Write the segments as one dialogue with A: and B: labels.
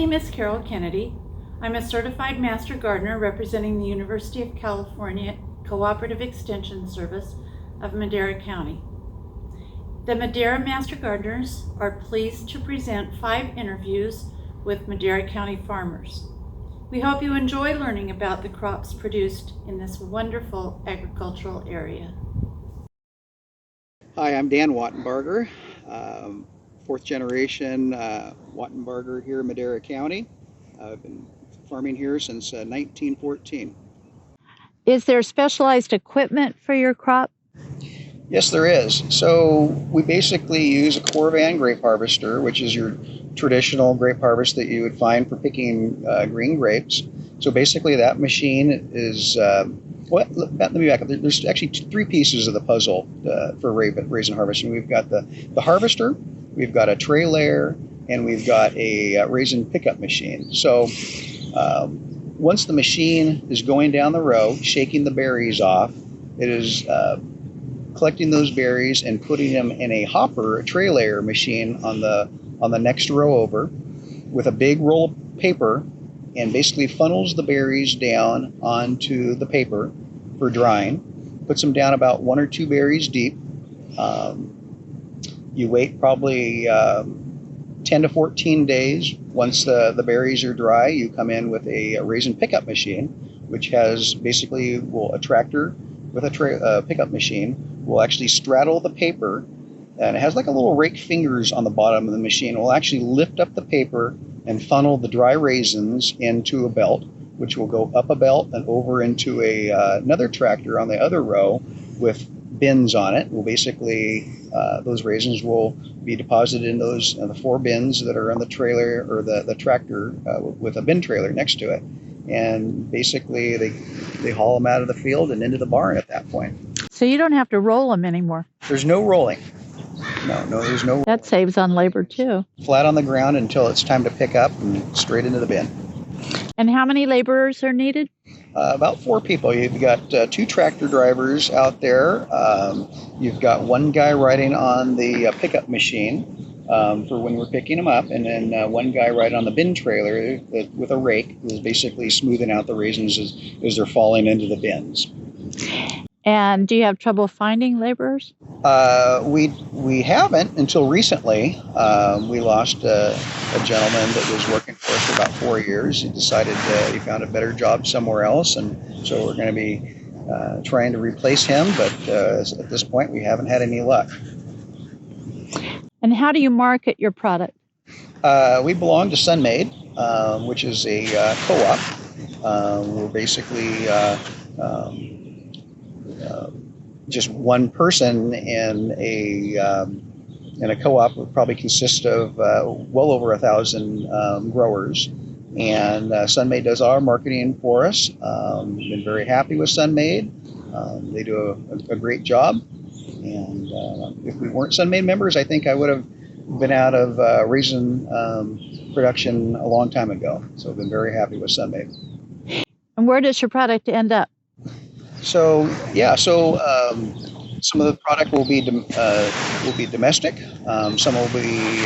A: name is Carol Kennedy. I'm a certified master gardener representing the University of California Cooperative Extension Service of Madera County. The Madera Master Gardeners are pleased to present 5 interviews with Madera County farmers. We hope you enjoy learning about the crops produced in this wonderful agricultural area.
B: Hi, I'm Dan Wattenberger, 4th generation Wattenberger here in Madera County. I've been farming here since 1914.
C: Is there specialized equipment for your crop?
B: Yes, there is. So we basically use a Corvan grape harvester, which is your traditional grape harvest that you would find for picking green grapes. So basically that machine is, let me back up. There's actually 3 pieces of the puzzle for raisin harvesting. We've got the harvester, we've got a tray layer, and we've got a raisin pickup machine. So once the machine is going down the row, shaking the berries off, it is collecting those berries and putting them in a hopper, a tray layer machine on the next row over with a big roll of paper, and basically funnels the berries down onto the paper for drying, puts them down about 1 or 2 berries deep. You wait probably 10 to 14 days. Once the berries are dry, you come in with a raisin pickup machine, which has basically a tractor with a pickup machine will actually straddle the paper, and it has like a little rake fingers on the bottom of the machine. It will actually lift up the paper and funnel the dry raisins into a belt, which will go up a belt and over into another tractor on the other row with bins on it. Well, basically, those raisins will be deposited in the 4 bins that are on the trailer or the tractor with a bin trailer next to it. And basically, they haul them out of the field and into the barn at that point.
C: So you don't have to roll them anymore.
B: There's no rolling. No, there's no rolling.
C: That saves on labor too.
B: Flat on the ground until it's time to pick up and straight into the bin.
C: And how many laborers are needed?
B: About 4 people. You've got 2 tractor drivers out there. You've got 1 guy riding on the pickup machine for when we're picking them up, and then 1 guy riding on the bin trailer with a rake, who's basically smoothing out the raisins as they're falling into the bins.
C: And do you have trouble finding laborers?
B: We haven't until recently. We lost a gentleman that was working for us for about 4 years. He decided he found a better job somewhere else, and so we're going to be trying to replace him, but at this point we haven't had any luck.
C: And how do you market your product?
B: We belong to Sunmade, which is a co-op. We're basically just one person in a co-op would probably consist of well over 1,000 growers, and Sunmade does our marketing for us. We've been very happy with Sunmade. They do a great job, and if we weren't Sunmade members, I think I would have been out of raisin production a long time ago. So I've been very happy with Sunmade.
C: And where does your product end up?
B: So some of the product will be domestic. Some will be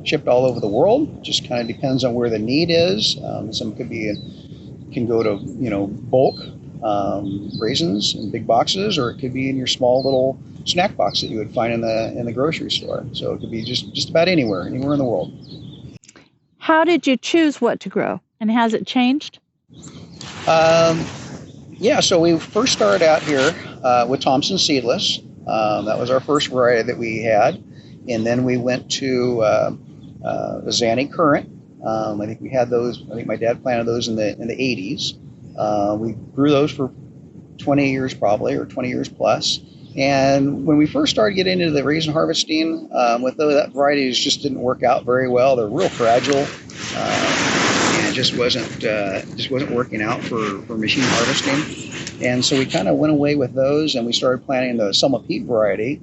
B: shipped all over the world. Just kind of depends on where the need is. Some can go to bulk raisins in big boxes, or it could be in your small little snack box that you would find in the grocery store. So it could be just about anywhere in the world.
C: How did you choose what to grow, and has it changed?
B: So we first started out here with Thompson seedless. That was our first variety that we had, and then we went to the Zanny Current. I think we had those. I think my dad planted those in the 80s. We grew those for 20 years probably, or 20 years plus. And when we first started getting into the raisin harvesting, with that variety just didn't work out very well. They're real fragile. And it just wasn't working out for machine harvesting. And so we kind of went away with those, and we started planting the Selma Peat variety,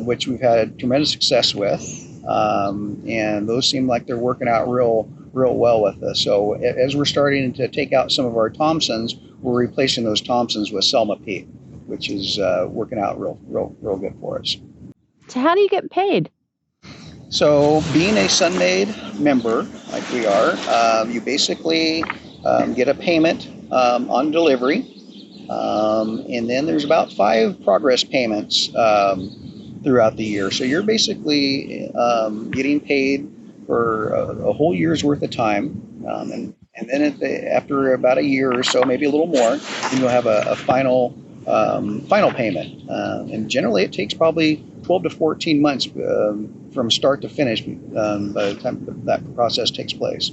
B: which we've had tremendous success with. And those seem like they're working out real well with us. So as we're starting to take out some of our Thompsons, we're replacing those Thompsons with Selma Peat, which is working out real good for us.
C: So how do you get paid?
B: So, being a Sunmade member, like we are, you basically get a payment on delivery, and then there's about 5 progress payments throughout the year. So you're basically getting paid for a whole year's worth of time, and then after about a year or so, maybe a little more, then you'll have a final payment. And generally, it takes probably 12 to 14 months from start to finish by the time that process takes place.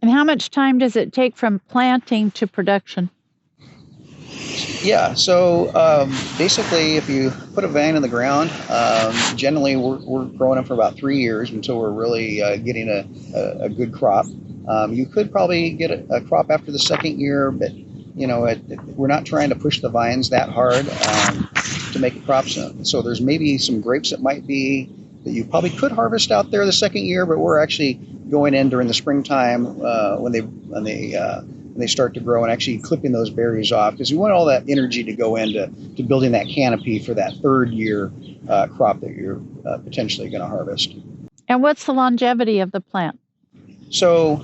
C: And how much time does it take from planting to production?
B: Yeah, so basically, if you put a vine in the ground, generally we're growing them for about 3 years until we're really getting a good crop. You could probably get a crop after the second year, but we're not trying to push the vines that hard to make a crop. So there's maybe some grapes that might be that you probably could harvest out there the second year, but we're actually going in during the springtime when they start to grow and actually clipping those berries off, because we want all that energy to go into building that canopy for that third year crop that you're potentially going to harvest.
C: And what's the longevity of the plant?
B: So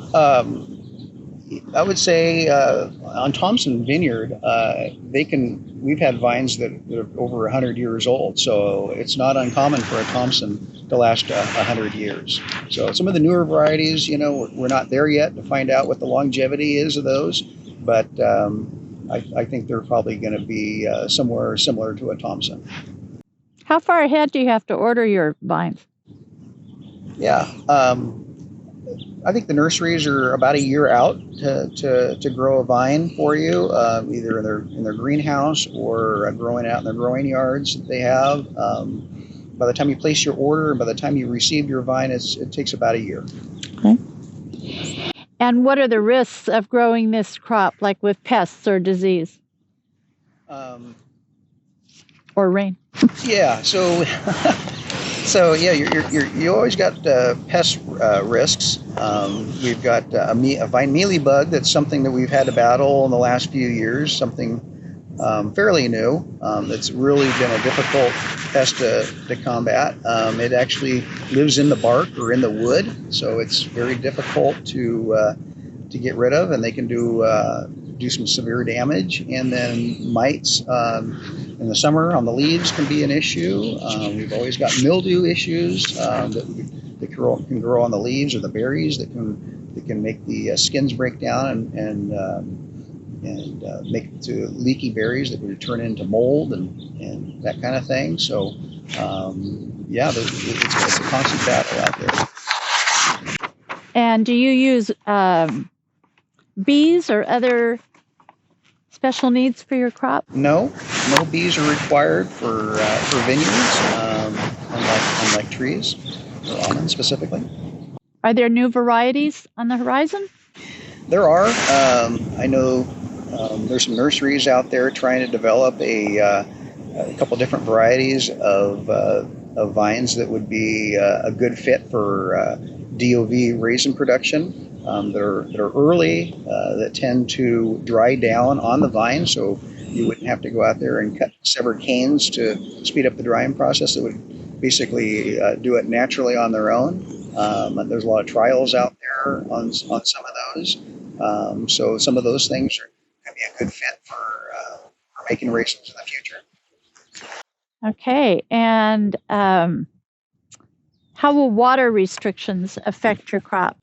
B: I would say on Thompson Vineyard, we've had vines that are over 100 years old. So it's not uncommon for a Thompson to last 100 years. So some of the newer varieties, we're not there yet to find out what the longevity is of those, but I think they're probably going to be somewhere similar to a Thompson.
C: How far ahead do you have to order your vines?
B: Yeah. I think the nurseries are about a year out to grow a vine for you, either in their greenhouse or growing out in their growing yards that they have. By the time you place your order and by the time you receive your vine, it takes about a year.
C: Okay. And what are the risks of growing this crop, like with pests or disease? Or rain?
B: Yeah, so yeah, you always got pest risks. We've got a vine mealy bug. That's something that we've had to battle in the last few years. Something fairly new. That's really been a difficult pest to combat. It actually lives in the bark or in the wood, so it's very difficult to get rid of, and they can do some severe damage. And then mites in the summer on the leaves can be an issue. We've always got mildew issues that can grow on the leaves or the berries that can make the skins break down and make it to leaky berries that would turn into mold and that kind of thing. So yeah, it's a constant battle out there.
C: And do you use bees or other special needs for your crop?
B: No bees are required for vineyards, unlike trees or almonds specifically.
C: Are there new varieties on the horizon?
B: There are. I know there's some nurseries out there trying to develop a couple different varieties of vines that would be a good fit for DOV raisin production. That are early, that tend to dry down on the vine, so you wouldn't have to go out there and cut severed canes to speed up the drying process. It would basically do it naturally on their own. There's a lot of trials out there on some of those. So some of those things are going to be a good fit for making raisins in the future.
C: Okay, and how will water restrictions affect your crop?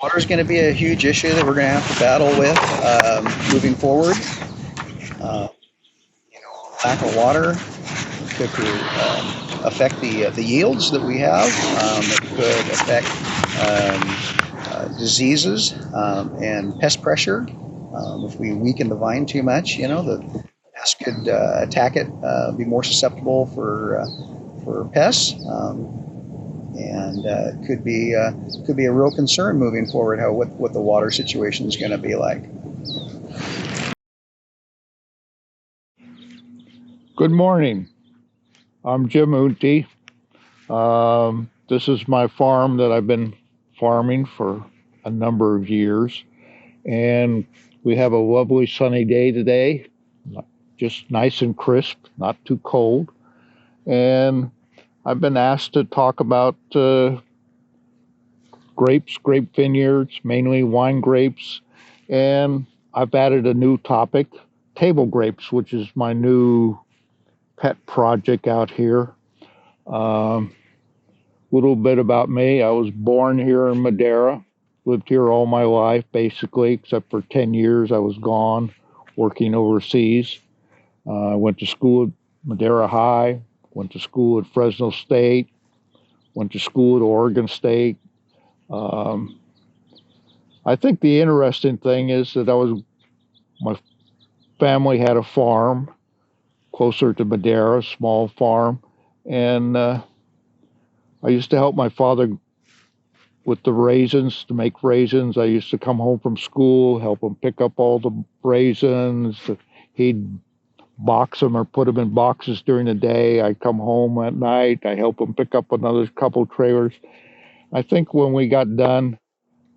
B: Water is going to be a huge issue that we're going to have to battle with moving forward. Lack of water could affect the yields that we have. It could affect diseases and pest pressure. If we weaken the vine too much, the pest could attack it, be more susceptible for pests. And it could be a real concern moving forward what the water situation is going to be like.
D: Good morning. I'm Jim Unti. This is my farm that I've been farming for a number of years, and we have a lovely sunny day today, just nice and crisp, not too cold, and I've been asked to talk about grapes, grape vineyards, mainly wine grapes, and I've added a new topic, table grapes, which is my new pet project out here. Little bit about me. I was born here in Madera, lived here all my life, basically, except for 10 years I was gone working overseas. I went to school at Madera High, went to school at Fresno State, went to school at Oregon State. I think the interesting thing is that my family had a farm closer to Madera, a small farm, and I used to help my father with the raisins, to make raisins. I used to come home from school, help him pick up all the raisins. He'd box them or put them in boxes during the day. I'd come home at night. I help him pick up another couple trailers. I think when we got done,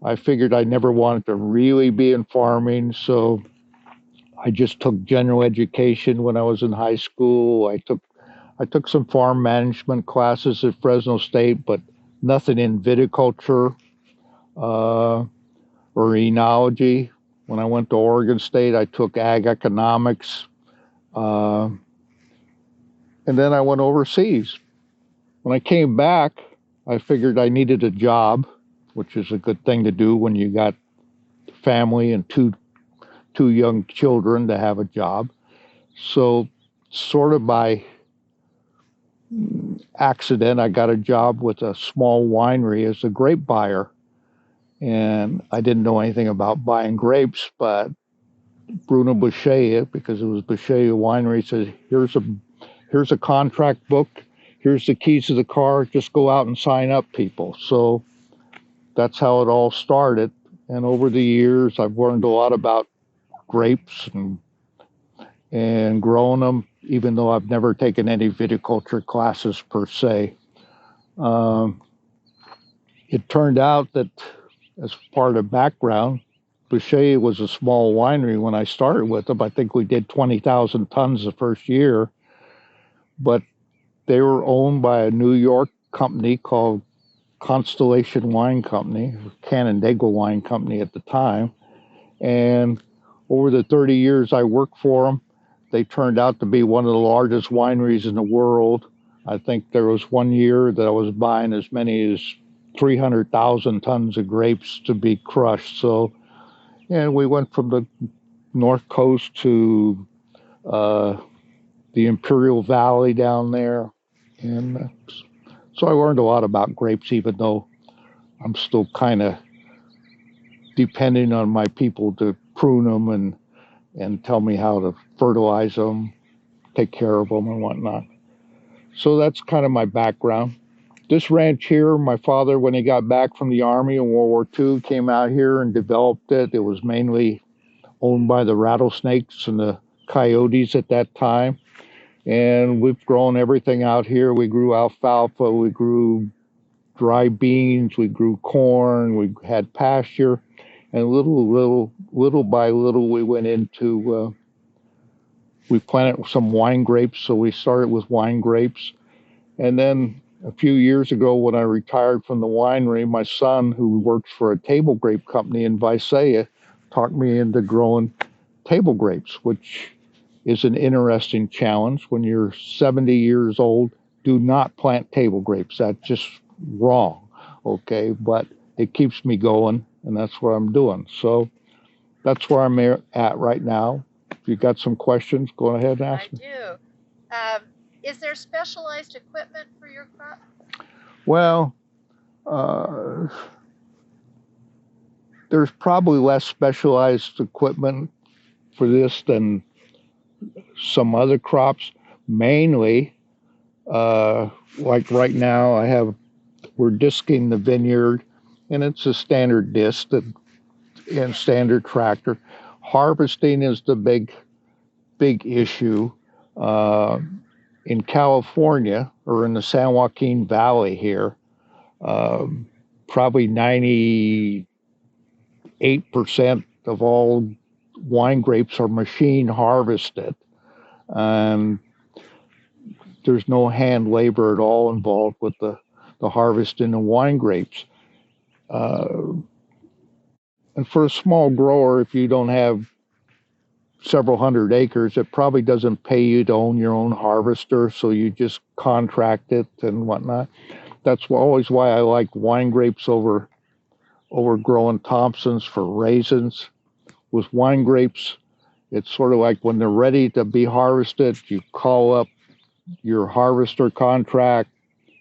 D: I figured I never wanted to really be in farming, so I just took general education when I was in high school. I took some farm management classes at Fresno State, but nothing in viticulture or enology. When I went to Oregon State, I took ag economics, and then I went overseas. When I came back, I figured I needed a job, which is a good thing to do when you got family and two young children, to have a job. So sort of by accident, I got a job with a small winery as a grape buyer. And I didn't know anything about buying grapes, but Bruno Boucher, because it was Boucher Winery, said, here's a contract book, here's the keys to the car, just go out and sign up people. So that's how it all started. And over the years, I've learned a lot about grapes and growing them, even though I've never taken any viticulture classes per se. It turned out that, as part of background, Boucher was a small winery when I started with them. I think we did 20,000 tons the first year, but they were owned by a New York company called Constellation Wine Company, Canandaigua Wine Company at the time. And over the 30 years I worked for them, they turned out to be one of the largest wineries in the world. I think there was one year that I was buying as many as 300,000 tons of grapes to be crushed. So, and we went from the North Coast to the Imperial Valley down there. And so I learned a lot about grapes, even though I'm still kind of depending on my people to prune them and tell me how to fertilize them, take care of them and whatnot. So that's kind of my background. This ranch here, my father, when he got back from the Army in World War II, came out here and developed it. It was mainly owned by the rattlesnakes and the coyotes at that time. And we've grown everything out here. We grew alfalfa, we grew dry beans, we grew corn, we had pasture. And little by little, we went into, we planted some wine grapes. So we started with wine grapes. And then a few years ago, when I retired from the winery, my son, who works for a table grape company in Visalia, talked me into growing table grapes, which is an interesting challenge. When you're 70 years old, do not plant table grapes. That's just wrong, okay? But it keeps me going, and that's what I'm doing. So that's where I'm at right now. If you got some questions, go ahead and ask me.
C: I do. Is there specialized equipment for your crop?
D: Well, there's probably less specialized equipment for this than some other crops. Mainly, like right now, we're disking the vineyard, and it's a standard disc and standard tractor. Harvesting is the big issue. In California, or in the San Joaquin Valley here, probably 98% of all wine grapes are machine harvested. And there's no hand labor at all involved with the harvesting of wine grapes. And for a small grower, if you don't have several hundred acres, it probably doesn't pay you to own your own harvester, so you just contract it and whatnot. That's always why I like wine grapes over growing Thompsons for raisins. With wine grapes, it's sort of like when they're ready to be harvested, you call up your harvester contract,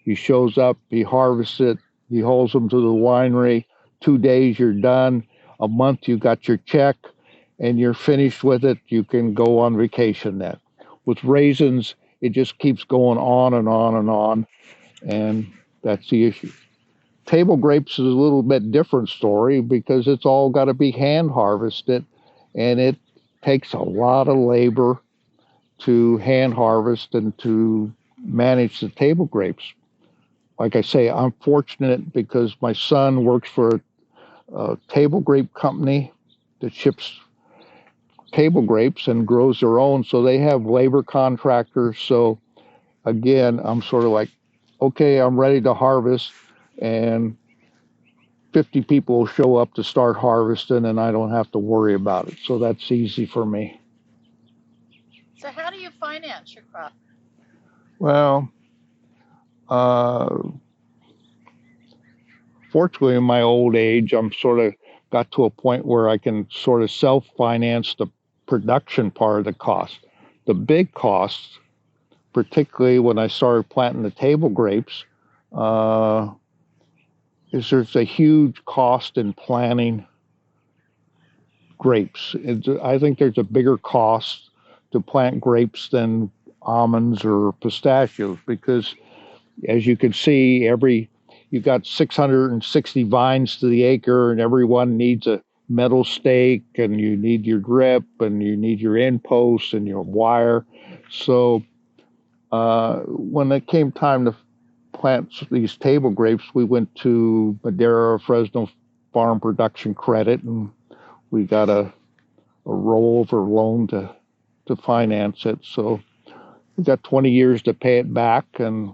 D: he shows up, he harvests it, he hauls them to the winery. 2 days, you're done. A month, you got your check, and you're finished with it. You can go on vacation then. With raisins, it just keeps going on and on and on, and that's the issue. Table grapes is a little bit different story because it's all got to be hand harvested, and it takes a lot of labor to hand harvest and to manage the table grapes. Like I say, I'm fortunate because my son works for a table grape company that ships table grapes and grows their own, so they have labor contractors. So again, I'm sort of like, okay, I'm ready to harvest, and 50 people will show up to start harvesting, and I don't have to worry about it. So that's easy for me.
A: So how do you finance your crop?
D: Well, fortunately, in my old age, I'm sort of got to a point where I can sort of self-finance the production part of the cost. The big costs, particularly when I started planting the table grapes, is there's a huge cost in planting grapes. I think there's a bigger cost to plant grapes than almonds or pistachios because, as you can see, you've got 660 vines to the acre, and everyone needs a metal stake, and you need your drip, and you need your end posts and your wire. So when it came time to plant these table grapes, we went to Madera Fresno Farm Production Credit, and we got a rollover loan to finance it. So we got 20 years to pay it back, and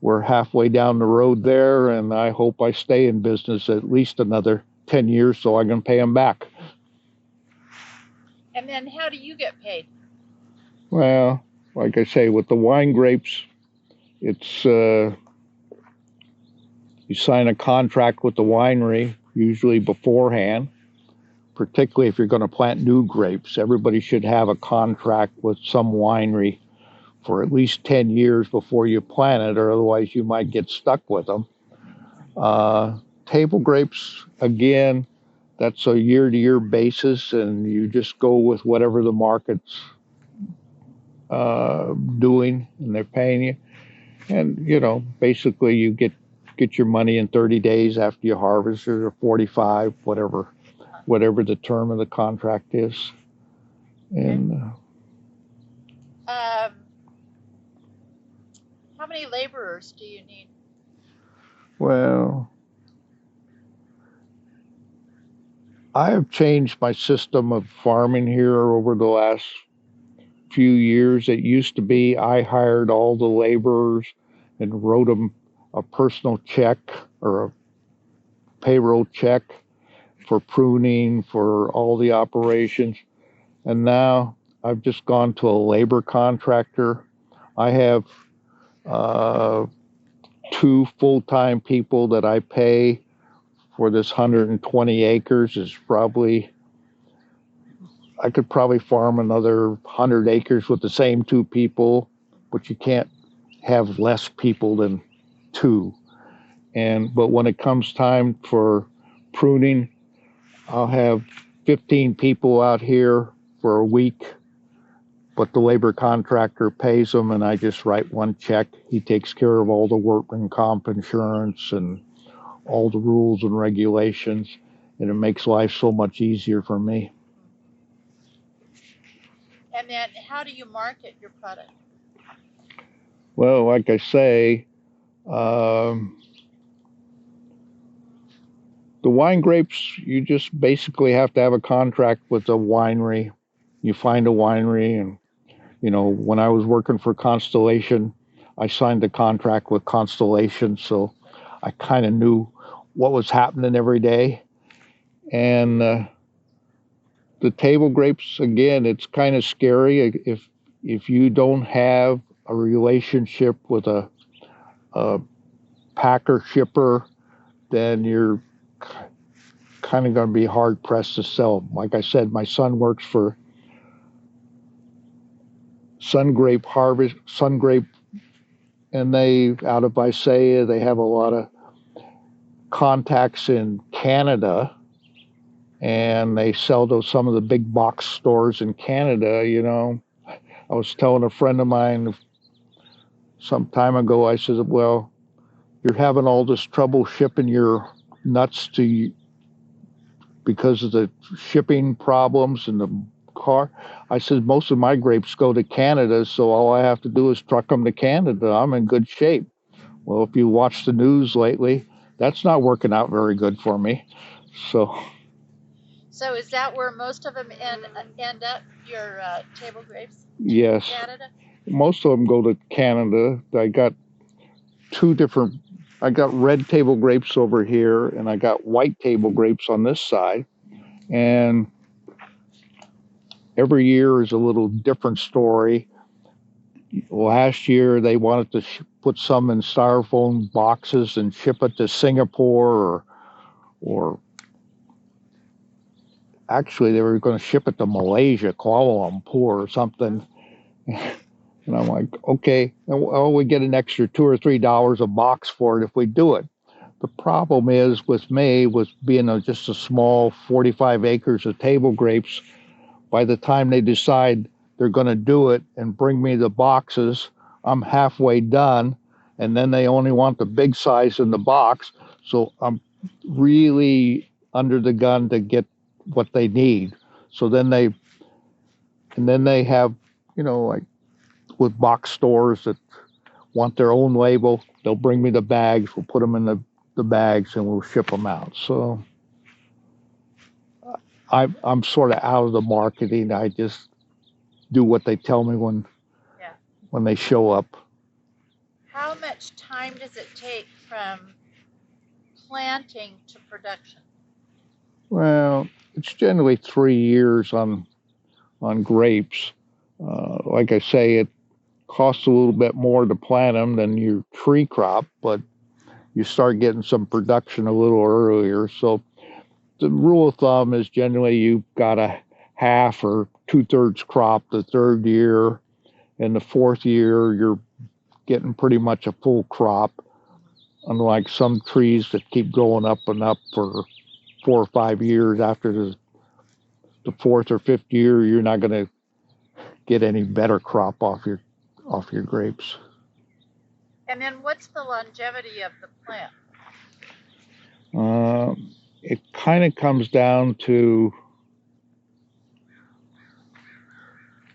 D: we're halfway down the road there, and I hope I stay in business at least another 10 years so I can pay them back.
A: And then how do you get paid?
D: Well, like I say, with the wine grapes, it's you sign a contract with the winery, usually beforehand, particularly if you're going to plant new grapes. Everybody should have a contract with some winery for at least 10 years before you plant it, or otherwise you might get stuck with them. Table grapes, again, that's a year-to-year basis, and you just go with whatever the market's doing, and they're paying you. And, basically you get your money in 30 days after you harvest, or 45, whatever the term of the contract is. And
A: how many laborers do you need?
D: Well, I have changed my system of farming here over the last few years. It used to be I hired all the laborers and wrote them a personal check or a payroll check for pruning, for all the operations. And now I've just gone to a labor contractor. I have 2 full-time people that I pay for this 120 acres. I could probably farm another 100 acres with the same 2 people, but you can't have less people than 2. But when it comes time for pruning, I'll have 15 people out here for a week, but the labor contractor pays them, and I just write one check. He takes care of all the workman comp insurance and all the rules and regulations, and it makes life so much easier for me.
A: And then how do you market your product?
D: Well, like I say, the wine grapes, you just basically have to have a contract with a winery. You find a winery, and when I was working for Constellation, I signed a contract with Constellation, so I kind of knew what was happening every day. And the table grapes, again, it's kind of scary if you don't have a relationship with a packer shipper, then you're kind of going to be hard pressed to sell them. Like I said, my son works for Sun Grape, and they out of Isaiah, they have a lot of contacts in Canada, and they sell to some of the big box stores in Canada. You know, I was telling a friend of mine some time ago, I said, well, you're having all this trouble shipping your nuts to because of the shipping problems and the car. I said, most of my grapes go to Canada, so all I have to do is truck them to Canada. I'm in good shape. Well, if you watch the news lately, that's not working out very good for me. So
C: is that where most of them end up, your table grapes?
D: Yes.
C: Canada?
D: Most of them go to Canada. I got I got red table grapes over here, and I got white table grapes on this side. And every year is a little different story. Last year, they wanted to put some in styrofoam boxes and ship it to Singapore, or actually, they were going to ship it to Malaysia, Kuala Lumpur, or something. And I'm like, okay, well, we get an extra $2 or $3 a box for it if we do it. The problem is with me, with being just a small 45 acres of table grapes, by the time they decide they're going to do it and bring me the boxes, I'm halfway done, and then they only want the big size in the box. So I'm really under the gun to get what they need. So then they have, like with box stores that want their own label, they'll bring me the bags, we'll put them in the bags, and we'll ship them out. So I'm sort of out of the marketing. I just do what they tell me when they show up.
C: How much time does it take from planting to production?
D: Well, it's generally 3 years on grapes. Like I say, it costs a little bit more to plant them than your tree crop, but you start getting some production a little earlier. So the rule of thumb is generally you've got a half or 2/3 crop the third year, and the fourth year you're getting pretty much a full crop, unlike some trees that keep going up and up for 4 or 5 years. After the fourth or fifth year, you're not going to get any better crop off your grapes.
C: And then what's the longevity of the plant?
D: It kind of comes down to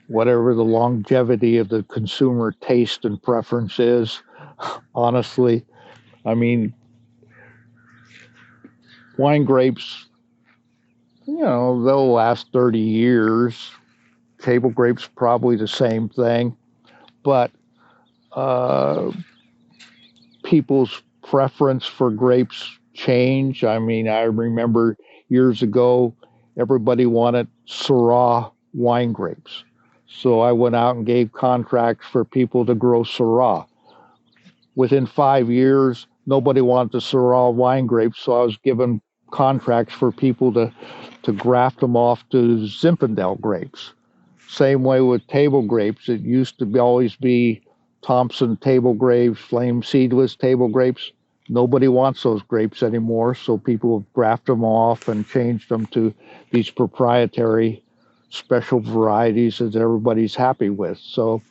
D: whatever the longevity of the consumer taste and preference is. Honestly, I mean, wine grapes, they'll last 30 years. Table grapes, probably the same thing. But people's preference for grapes change. I mean, I remember years ago, everybody wanted Syrah wine grapes. So I went out and gave contracts for people to grow Syrah. Within 5 years, nobody wanted the Syrah wine grapes, so I was given contracts for people to graft them off to Zinfandel grapes. Same way with table grapes. It used to always be Thompson table grapes, flame seedless table grapes. Nobody wants those grapes anymore, so people have grafted them off and changed them to these proprietary special varieties that everybody's happy with. So,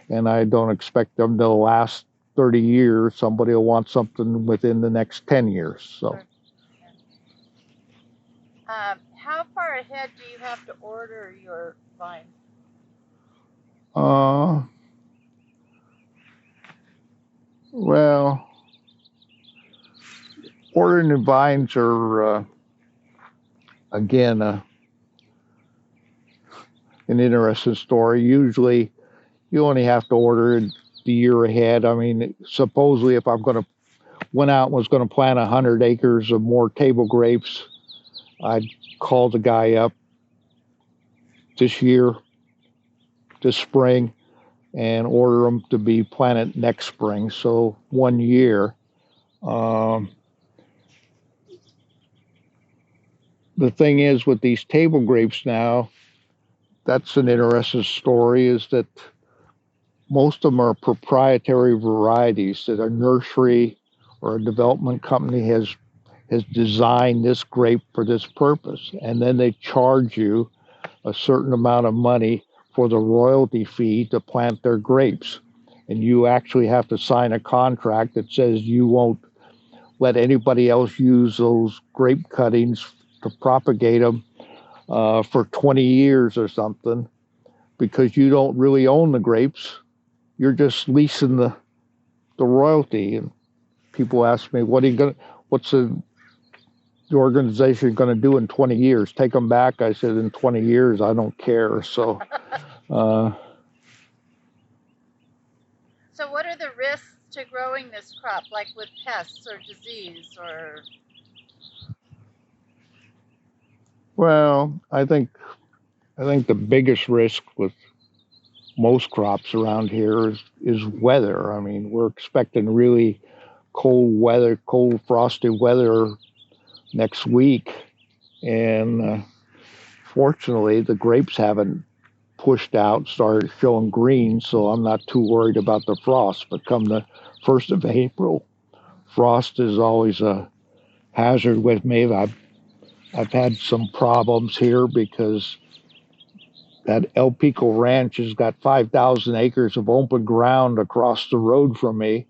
D: and I don't expect them to last 30 years. Somebody will want something within the next 10 years. So.
C: How far ahead do you have to order your vine?
D: Well, ordering the vines are, again, an interesting story. Usually you only have to order the year ahead. I mean, supposedly if I'm going to went out and was going to plant 100 acres of more table grapes, I'd call the guy up this spring, and order them to be planted next spring. So 1 year. The thing is with these table grapes now, that's an interesting story, is that most of them are proprietary varieties that a nursery or a development company has designed this grape for this purpose. And then they charge you a certain amount of money for the royalty fee to plant their grapes. And you actually have to sign a contract that says you won't let anybody else use those grape cuttings to propagate them for 20 years or something, because you don't really own the grapes. You're just leasing the royalty. And people ask me, what's the organization going to do in 20 years? Take them back? I said, in 20 years, I don't care. So,
A: So what are the risks to growing this crop, like with pests or disease or?
D: well, I think the biggest risk with most crops around here is weather. I mean, we're expecting really cold, frosty weather next week. And fortunately, the grapes haven't pushed out, started showing green, so I'm not too worried about the frost. But come the 1st of April, frost is always a hazard with me. I've had some problems here because that El Pico Ranch has got 5,000 acres of open ground across the road from me,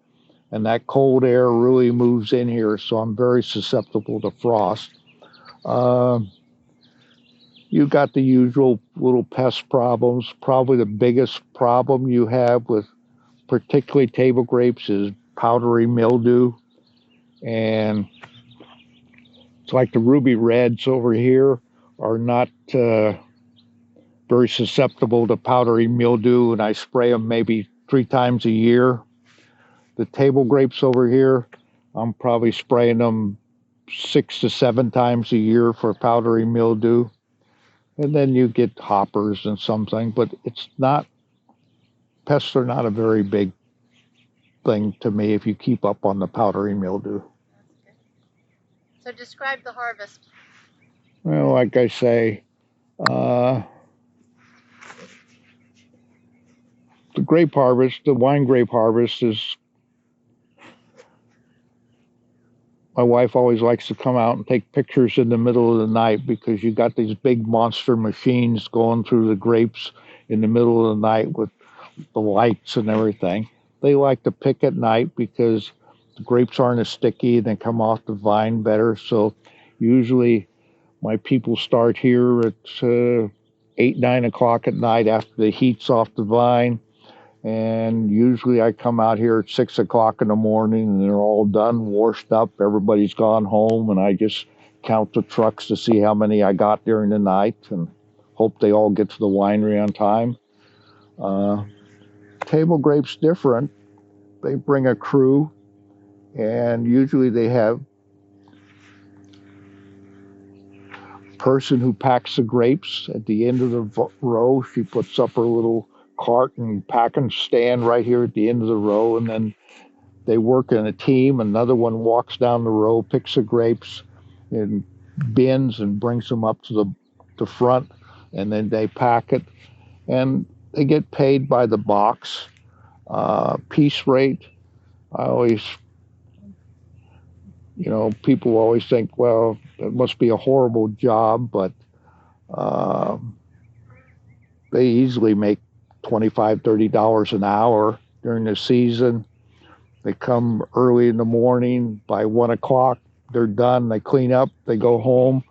D: and that cold air really moves in here, so I'm very susceptible to frost. You got the usual little pest problems. Probably the biggest problem you have with particularly table grapes is powdery mildew. And it's like the ruby reds over here are not very susceptible to powdery mildew, and I spray them maybe 3 times a year. The table grapes over here, I'm probably spraying them 6 to 7 times a year for powdery mildew. And then you get hoppers and something, but pests are not a very big thing to me if you keep up on the powdery mildew.
A: So describe the harvest.
D: Well, like I say, the wine grape harvest is, my wife always likes to come out and take pictures in the middle of the night, because you got these big monster machines going through the grapes in the middle of the night with the lights and everything. They like to pick at night because the grapes aren't as sticky and they come off the vine better. So usually my people start here at 8, 9 o'clock at night after the heat's off the vine. And usually I come out here at 6 o'clock in the morning and they're all done, washed up. Everybody's gone home, and I just count the trucks to see how many I got during the night and hope they all get to the winery on time. Table grapes different. They bring a crew, and usually they have a person who packs the grapes at the end of the row. She puts up her little cart and packing stand right here at the end of the row, and then they work in a team. Another one walks down the row, picks the grapes in bins and brings them up to the front, and then they pack it, and they get paid by the box. Piece rate, people always think, well, it must be a horrible job, but they easily make $25, $30 an hour during the season. They come early in the morning. By 1 o'clock, they're done. They clean up. They go home.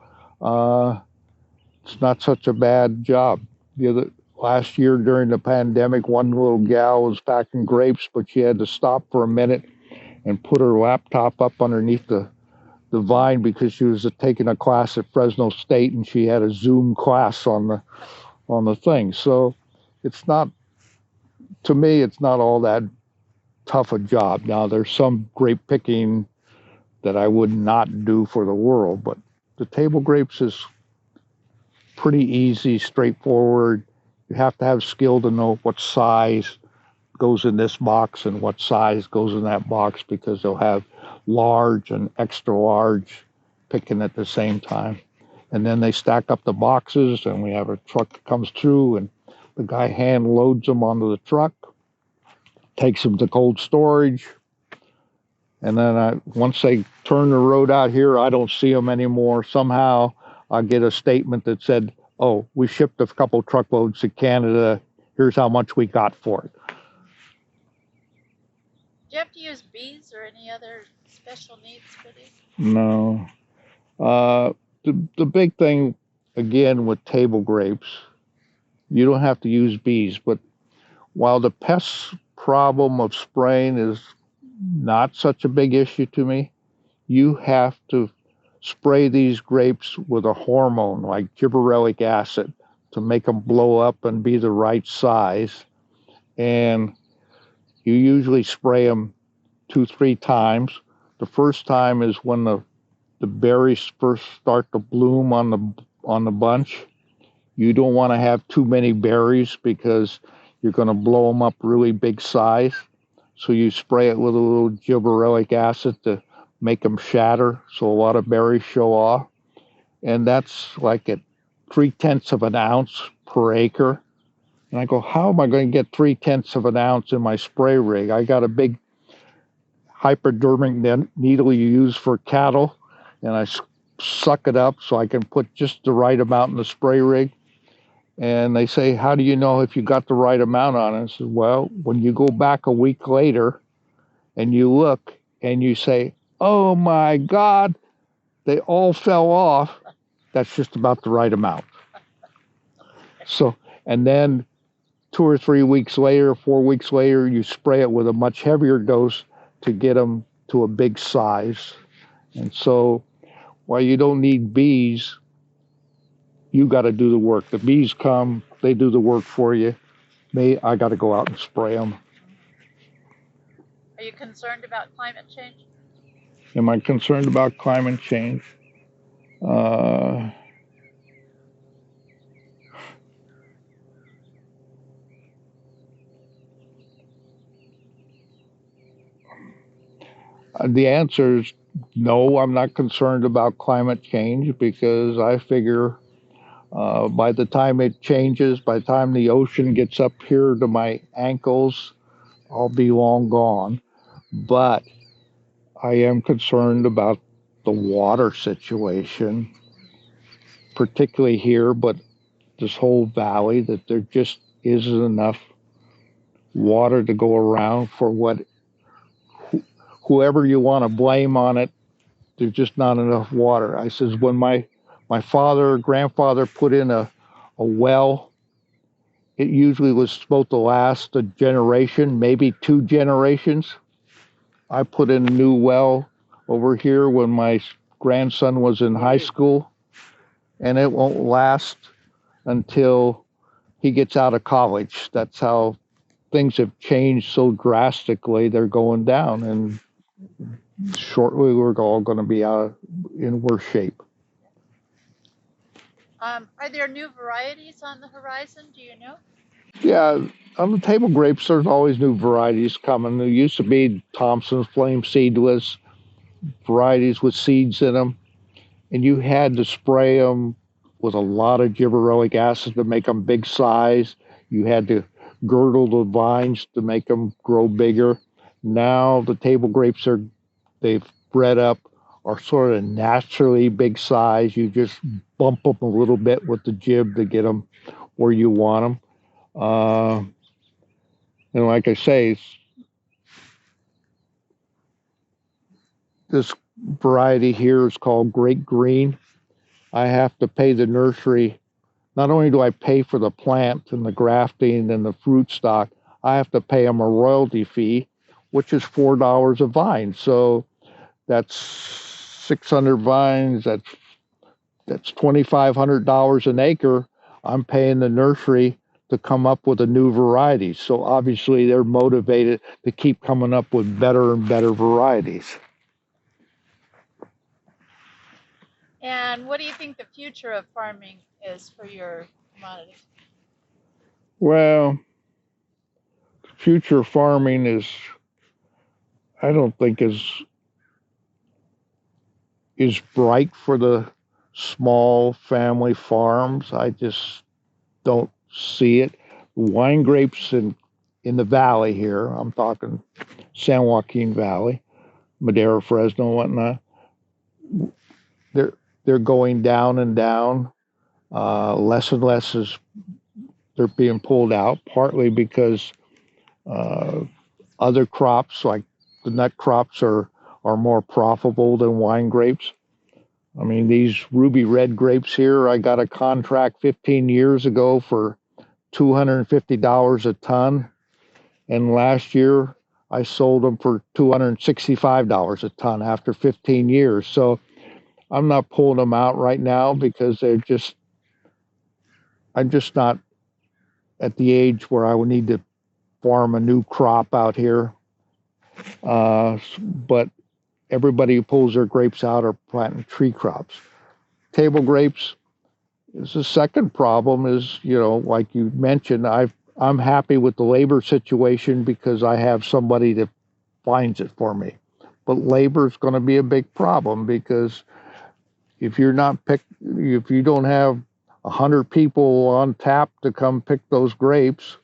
D: It's not such a bad job. Last year during the pandemic, one little gal was packing grapes, but she had to stop for a minute and put her laptop up underneath the vine because she was taking a class at Fresno State, and she had a Zoom class on the thing. So to me, it's not all that tough a job. Now, there's some grape picking that I would not do for the world, but the table grapes is pretty easy, straightforward. You have to have skill to know what size goes in this box and what size goes in that box, because they'll have large and extra large picking at the same time. And then they stack up the boxes, and we have a truck that comes through, and the guy hand loads them onto the truck, takes them to cold storage, and then once they turn the road out here, I don't see them anymore. Somehow I get a statement that said, "Oh, we shipped a couple truckloads to Canada. Here's how much we got for it."
C: Do you have to use bees or any other special needs for these?
D: No. The big thing, again, with table grapes, you don't have to use bees, but while the pest problem of spraying is not such a big issue to me, you have to spray these grapes with a hormone like gibberellic acid to make them blow up and be the right size. And you usually spray them 2-3 times. The first time is when the berries first start to bloom on the bunch. You don't want to have too many berries because you're going to blow them up really big size. So you spray it with a little gibberellic acid to make them shatter, so a lot of berries show off. And that's like at 0.3 of an ounce per acre. And I go, how am I going to get 0.3 of an ounce in my spray rig? I got a big hypodermic needle you use for cattle, and I suck it up so I can put just the right amount in the spray rig. And they say, how do you know if you got the right amount on it? I said, well, when you go back a week later and you look and you say, oh my God, they all fell off, that's just about the right amount. So, and then 2 or 3 weeks later, 4 weeks later, you spray it with a much heavier dose to get them to a big size. And so while you don't need bees, you got to do the work. The bees come, they do the work for you. I got to go out and spray them.
C: Are you concerned about climate change?
D: Am I concerned about climate change? The answer is no, I'm not concerned about climate change, because I figure by the time it changes, by the time the ocean gets up here to my ankles, I'll be long gone. But I am concerned about the water situation, particularly here, but this whole valley, that there just isn't enough water to go around for whoever you want to blame on it. There's just not enough water. I says, when my grandfather put in a well, it usually was supposed to last a generation, maybe 2 generations. I put in a new well over here when my grandson was in high school, and it won't last until he gets out of college. That's how things have changed so drastically. They're going down, and shortly we're all going to be in worse shape.
C: Are there new varieties on the horizon? Do you know?
D: Yeah, on the table grapes, there's always new varieties coming. There used to be Thompson's Flame Seedless, varieties with seeds in them, and you had to spray them with a lot of gibberellic acid to make them big size. You had to girdle the vines to make them grow bigger. Now the table grapes they've bred up, are sort of naturally big size. You just bump them a little bit with the jib to get them where you want them. And like I say, this variety here is called Great Green. I have to pay the nursery. Not only do I pay for the plant and the grafting and the fruit stock, I have to pay them a royalty fee, which is $4 a vine. So that's 600 vines. That's $2,500 an acre. I'm paying the nursery to come up with a new variety. So obviously they're motivated to keep coming up with better and better varieties.
C: And what do you think the future of farming is for your commodities?
D: Well, future farming is, I don't think is bright for the small family farms. I just don't see it. Wine grapes in the valley here, I'm talking San Joaquin Valley, Madera, Fresno, whatnot, they're going down and down. Less and less is they're being pulled out, partly because other crops like the nut crops are more profitable than wine grapes. I mean, these ruby red grapes here, I got a contract 15 years ago for $250 a ton. And last year I sold them for $265 a ton after 15 years. So I'm not pulling them out right now because I'm just not at the age where I would need to farm a new crop out here. But everybody who pulls their grapes out are planting tree crops. Table grapes is the second problem is, like you mentioned, I'm happy with the labor situation because I have somebody that finds it for me. But labor is going to be a big problem because if you don't have 100 people on tap to come pick those grapes,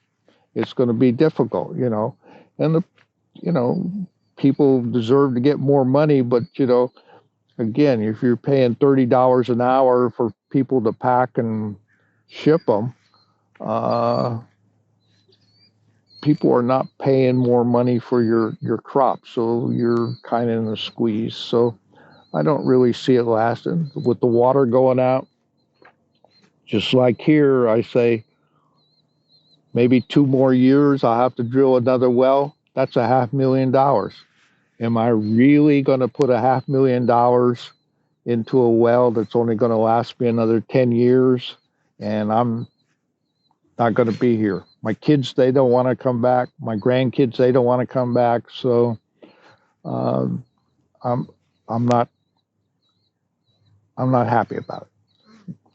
D: it's going to be difficult, And people deserve to get more money, but again, if you're paying $30 an hour for people to pack and ship them, people are not paying more money for your crop, so you're kind of in a squeeze. So I don't really see it lasting. With the water going out, just like here, I say maybe 2 more years, I'll have to drill another well. That's $500,000. Am I really going to put $500,000 into a well that's only going to last me another 10 years? And I'm not going to be here. My kids, they don't want to come back. My grandkids, they don't want to come back. So I'm not happy about it.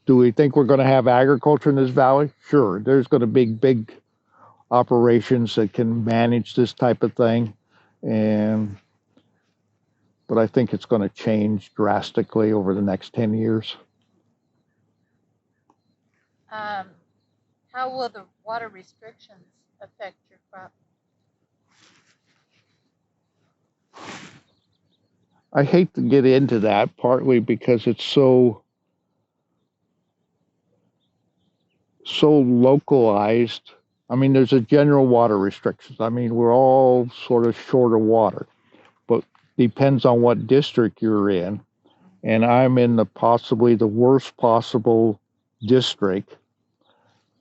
D: Do we think we're going to have agriculture in this valley? Sure. There's going to be big operations that can manage this type of thing. But I think it's going to change drastically over the next 10 years.
C: How will the water restrictions affect your crop?
D: I hate to get into that, partly because it's so localized. I mean, there's a general water restrictions. I mean, we're all sort of short of water, but depends on what district you're in. And I'm in possibly the worst possible district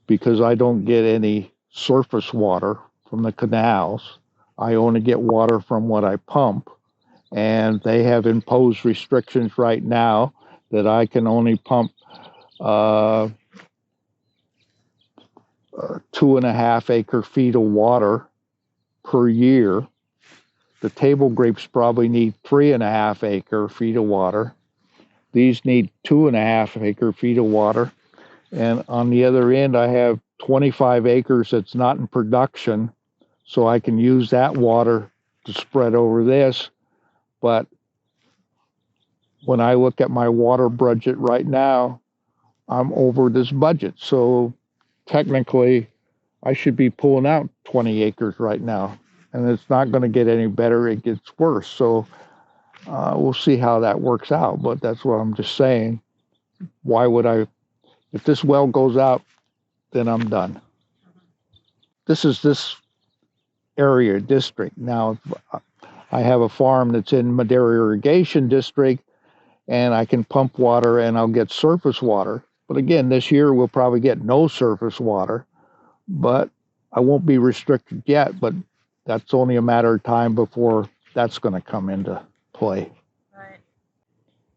D: because I don't get any surface water from the canals. I only get water from what I pump. And they have imposed restrictions right now that I can only pump 2.5 acre feet of water per year. The table grapes probably need 3.5 acre feet of water. These need 2.5 acre feet of water. And on the other end, I have 25 acres that's not in production, so I can use that water to spread over this. But when I look at my water budget right now, I'm over this budget. So technically, I should be pulling out 20 acres right now. And it's not going to get any better. It gets worse. So we'll see how that works out. But that's what I'm just saying. Why would I? If this well goes out, then I'm done. This is this area district. Now, I have a farm that's in Madera Irrigation District, and I can pump water and I'll get surface water. But again, this year we'll probably get no surface water, but I won't be restricted yet, but that's only a matter of time before that's going to come into play.
C: Right.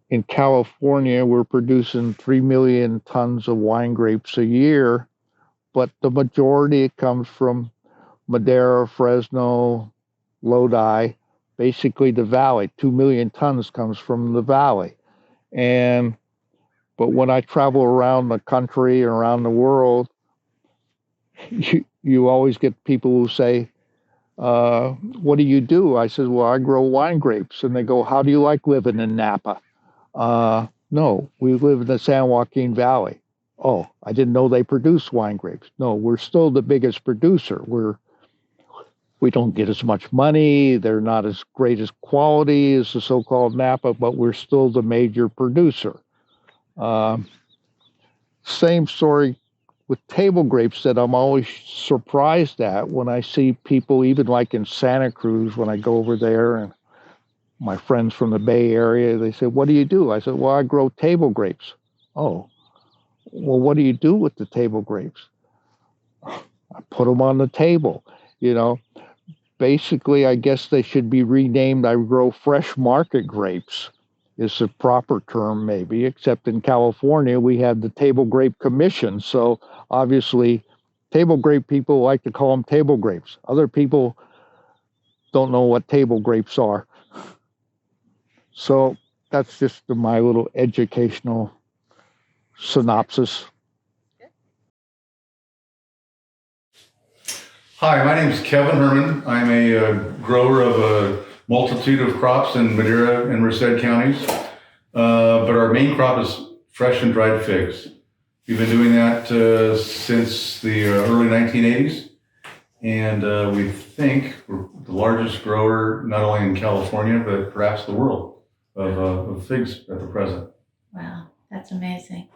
D: In California, we're producing 3 million tons of wine grapes a year, but the majority comes from Madera, Fresno, Lodi, basically the valley. 2 million tons comes from the valley. But when I travel around the country and around the world, you always get people who say, what do you do? I said, well, I grow wine grapes. And they go, how do you like living in Napa? No, we live in the San Joaquin Valley. Oh, I didn't know they produce wine grapes. No, we're still the biggest producer. We don't get as much money. They're not as great as quality as the so-called Napa, but we're still the major producer. Same story with table grapes that I'm always surprised at when I see people, even like in Santa Cruz, when I go over there and my friends from the Bay Area, they say, what do you do? I said, well, I grow table grapes. Oh, well, what do you do with the table grapes? I put them on the table, you know. Basically, I guess they should be renamed. I grow fresh market grapes is the proper term, maybe, except in California, we have the Table Grape Commission. So obviously, table grape people like to call them table grapes. Other people don't know what table grapes are. So that's just my little educational synopsis.
E: Hi, my name is Kevin Herman. I'm a grower of a multitude of crops in Madera and Merced counties, but our main crop is fresh and dried figs. We've been doing that since the early 1980s, and we think we're the largest grower not only in California, but perhaps the world of figs at the present.
A: Wow, that's amazing.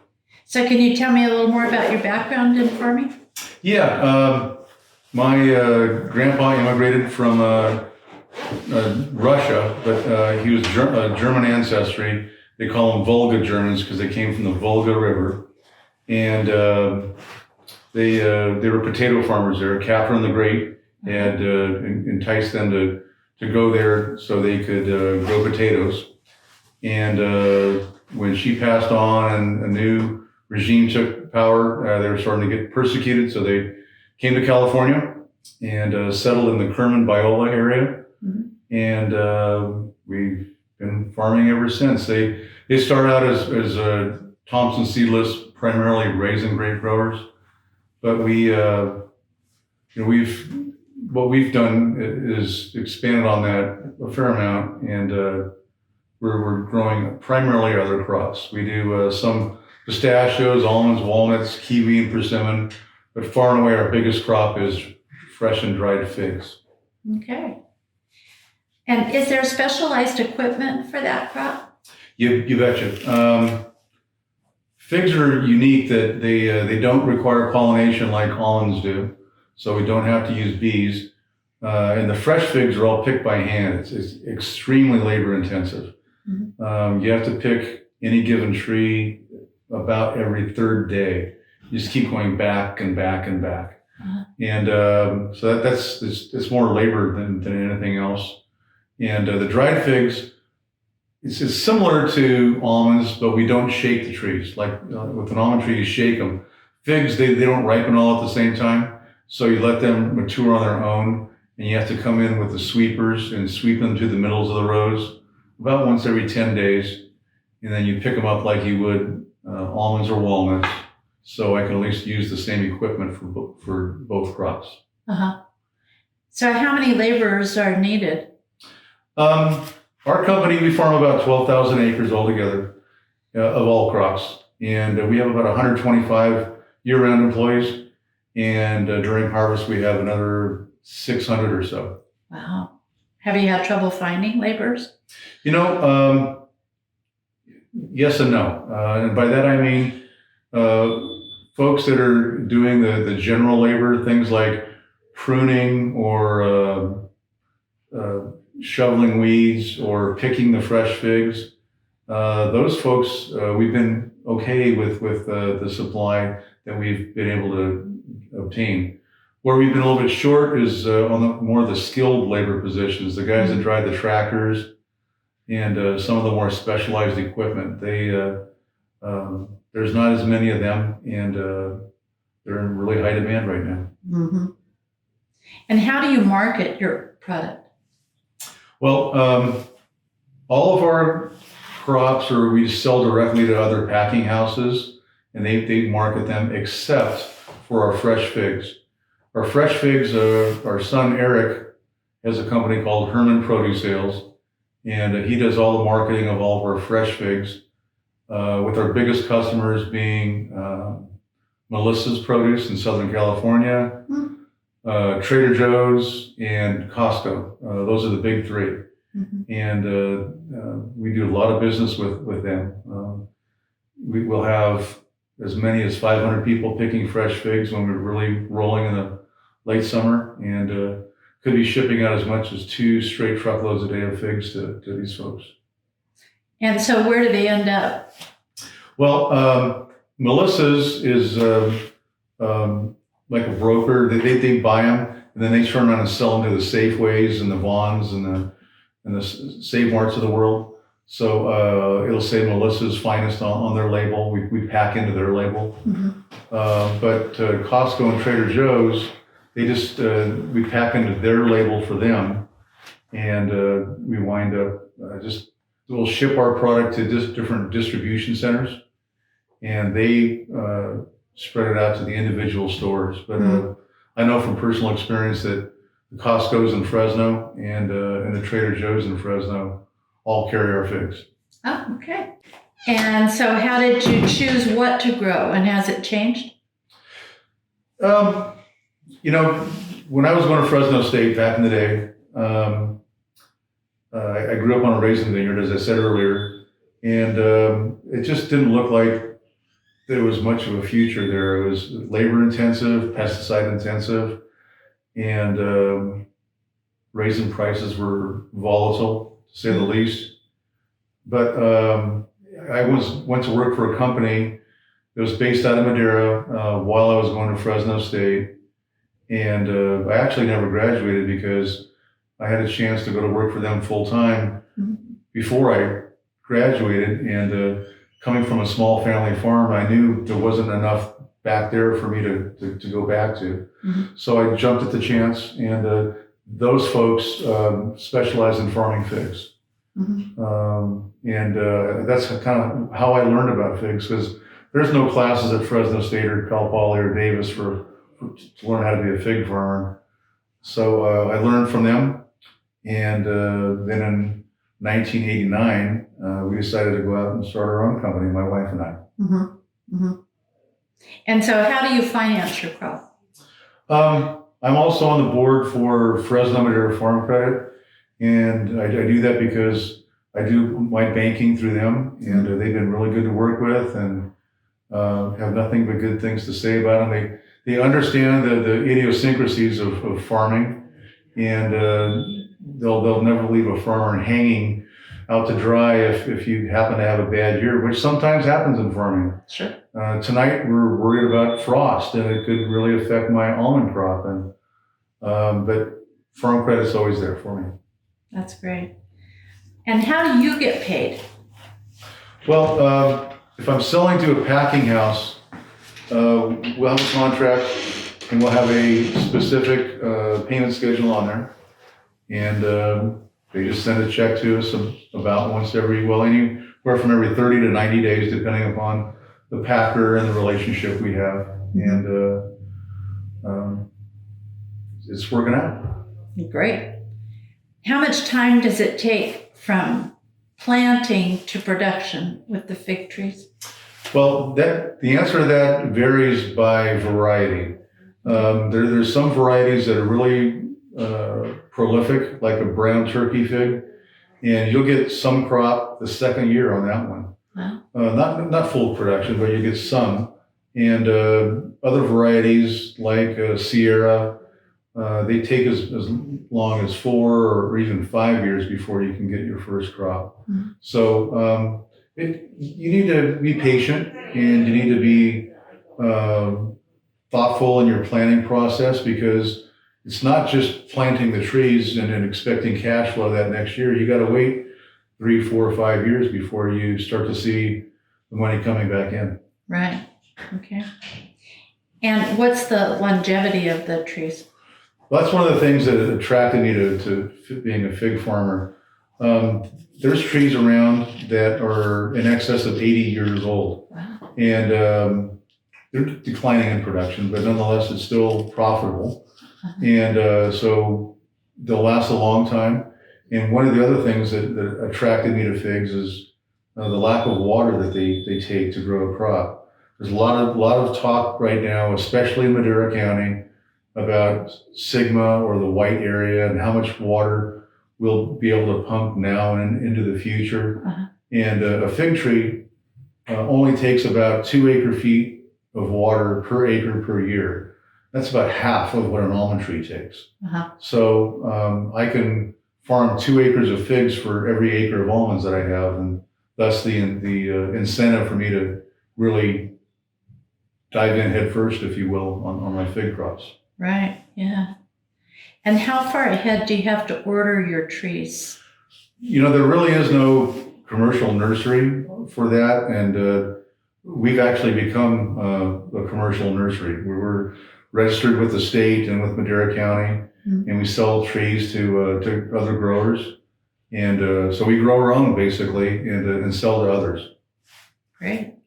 A: So can you tell me a little more about your background in farming?
E: Yeah, my grandpa immigrated from Russia, but he was German ancestry. They call them Volga Germans because they came from the Volga River. And they were potato farmers there. Catherine the Great had enticed them to go there so they could grow potatoes. And when she passed on and a new regime took power, they were starting to get persecuted, so they came to California and settled in the Kerman-Biola area. Mm-hmm. And we've been farming ever since. They started out as Thompson seedless, primarily raisin grape growers, but what we've done is expanded on that a fair amount, and we're growing primarily other crops. We do some pistachios, almonds, walnuts, kiwi, and persimmon, but far and away our biggest crop is fresh and dried figs.
A: Okay. And is there specialized equipment for that crop?
E: You betcha. Figs are unique that they don't require pollination like almonds do, so we don't have to use bees. And the fresh figs are all picked by hand. It's extremely labor intensive. Mm-hmm. You have to pick any given tree about every third day. You just keep going back and back and back. Uh-huh. And so it's more labor than anything else. And the dried figs, it's similar to almonds, but we don't shake the trees. Like with an almond tree, you shake them. Figs, they don't ripen all at the same time. So you let them mature on their own, and you have to come in with the sweepers and sweep them to the middles of the rows about once every 10 days. And then you pick them up like you would almonds or walnuts. So I can at least use the same equipment for both crops.
A: Uh-huh. So how many laborers are needed?
E: Our company, we farm about 12,000 acres altogether of all crops. And we have about 125 year-round employees. And during harvest, we have another 600 or so.
A: Wow. Have you had trouble finding laborers?
E: Yes and no. And by that I mean folks that are doing the general labor, things like pruning or shoveling weeds or picking the fresh figs. Those folks, we've been okay with the supply that we've been able to obtain. Where we've been a little bit short is on more of the skilled labor positions, the guys that drive the tractors and some of the more specialized equipment. There's not as many of them, and they're in really high demand right now.
A: Mm-hmm. And how do you market your product?
E: Well, all of our crops we sell directly to other packing houses, and they market them except for our fresh figs. Our fresh figs, our son Eric has a company called Herman Produce Sales, and he does all the marketing of all of our fresh figs, with our biggest customers being Melissa's Produce in Southern California, Trader Joe's, and Costco. Those are the big three.
A: Mm-hmm.
E: And we do a lot of business with them. We will have as many as 500 people picking fresh figs when we're really rolling in the late summer, and could be shipping out as much as 2 straight truckloads a day of figs to these folks.
A: And so where do they end up?
E: Well, Melissa's is like a broker. They buy them, and then they turn around and sell them to the Safeways and the Vons and the Save Marts of the world. So it'll say Melissa's Finest on their label. We pack into their label.
A: Mm-hmm.
E: But Costco and Trader Joe's, they just we pack into their label for them, and we wind up we'll ship our product to different distribution centers, and they spread it out to the individual stores. But I know from personal experience that the Costco's in Fresno and the Trader Joe's in Fresno all carry our figs.
A: Oh, okay. And so how did you choose what to grow, and has it changed?
E: When I was going to Fresno State back in the day, I grew up on a raisin vineyard, as I said earlier, and it just didn't look like there was much of a future there. It was labor intensive, pesticide intensive, and raisin prices were volatile, to say the least. But I went to work for a company that was based out of Madera while I was going to Fresno State, and I actually never graduated because I had a chance to go to work for them full time before I graduated. And coming from a small family farm, I knew there wasn't enough back there for me to go back to. So I jumped at the chance, and those folks specialize in farming figs. And that's kind of how I learned about figs, because there's no classes at Fresno State or Cal Poly or Davis to learn how to be a fig farmer. So I learned from them, and then in 1989, we decided to go out and start our own company, my wife and I.
A: And so how do you finance your crop?
E: I'm also on the board for Fresno Madera Farm Credit, and I do that because I do my banking through them, and they've been really good to work with, and have nothing but good things to say about them. They understand the idiosyncrasies of farming, and they'll never leave a farmer hanging out to dry if you happen to have a bad year, which sometimes happens in farming.
A: Sure.
E: Tonight we're worried about frost, and it could really affect my almond crop, and but farm credit's always there for me.
A: That's great. And how do you get paid?
E: Well, if I'm selling to a packing house, we'll have a contract, and we'll have a specific payment schedule on there, and they just send a check to us about once anywhere from every 30 to 90 days, depending upon the packer and the relationship we have, and it's working out.
A: Great. How much time does it take from planting to production with the fig trees?
E: Well, the answer to that varies by variety. There's some varieties that are really prolific, like a brown turkey fig, and you'll get some crop the second year on that one. Wow. Not full production, but you get some. And other varieties like Sierra, they take as long as 4 or even 5 years before you can get your first crop. So you need to be patient, and you need to be thoughtful in your planning process, because it's not just planting the trees and then expecting cash flow that next year. You got to wait 3, 4, 5 years before you start to see the money coming back in.
A: Right. Okay. And what's the longevity of the trees?
E: Well, that's one of the things that attracted me to being a fig farmer. There's trees around that are in excess of 80 years old.
A: Wow.
E: And they're declining in production, but nonetheless, it's still profitable. And so they'll last a long time. And one of the other things that attracted me to figs is the lack of water that they take to grow a crop. There's a lot of talk right now, especially in Madera County, about Sigma or the white area and how much water we'll be able to pump now and into the future. And a fig tree only takes about 2 acre-feet of water per acre per year. That's about half of what an almond tree takes. So I can farm 2 acres of figs for every acre of almonds that I have, and thus the incentive for me to really dive in head first, if you will, on my fig crops.
A: Right, yeah. And how far ahead do you have to order your trees?
E: You know, there really is no commercial nursery for that, and we've actually become a commercial nursery. We're registered with the state and with Madera County, and we sell trees to other growers. And so we grow our own, basically, and sell to others.
A: Great.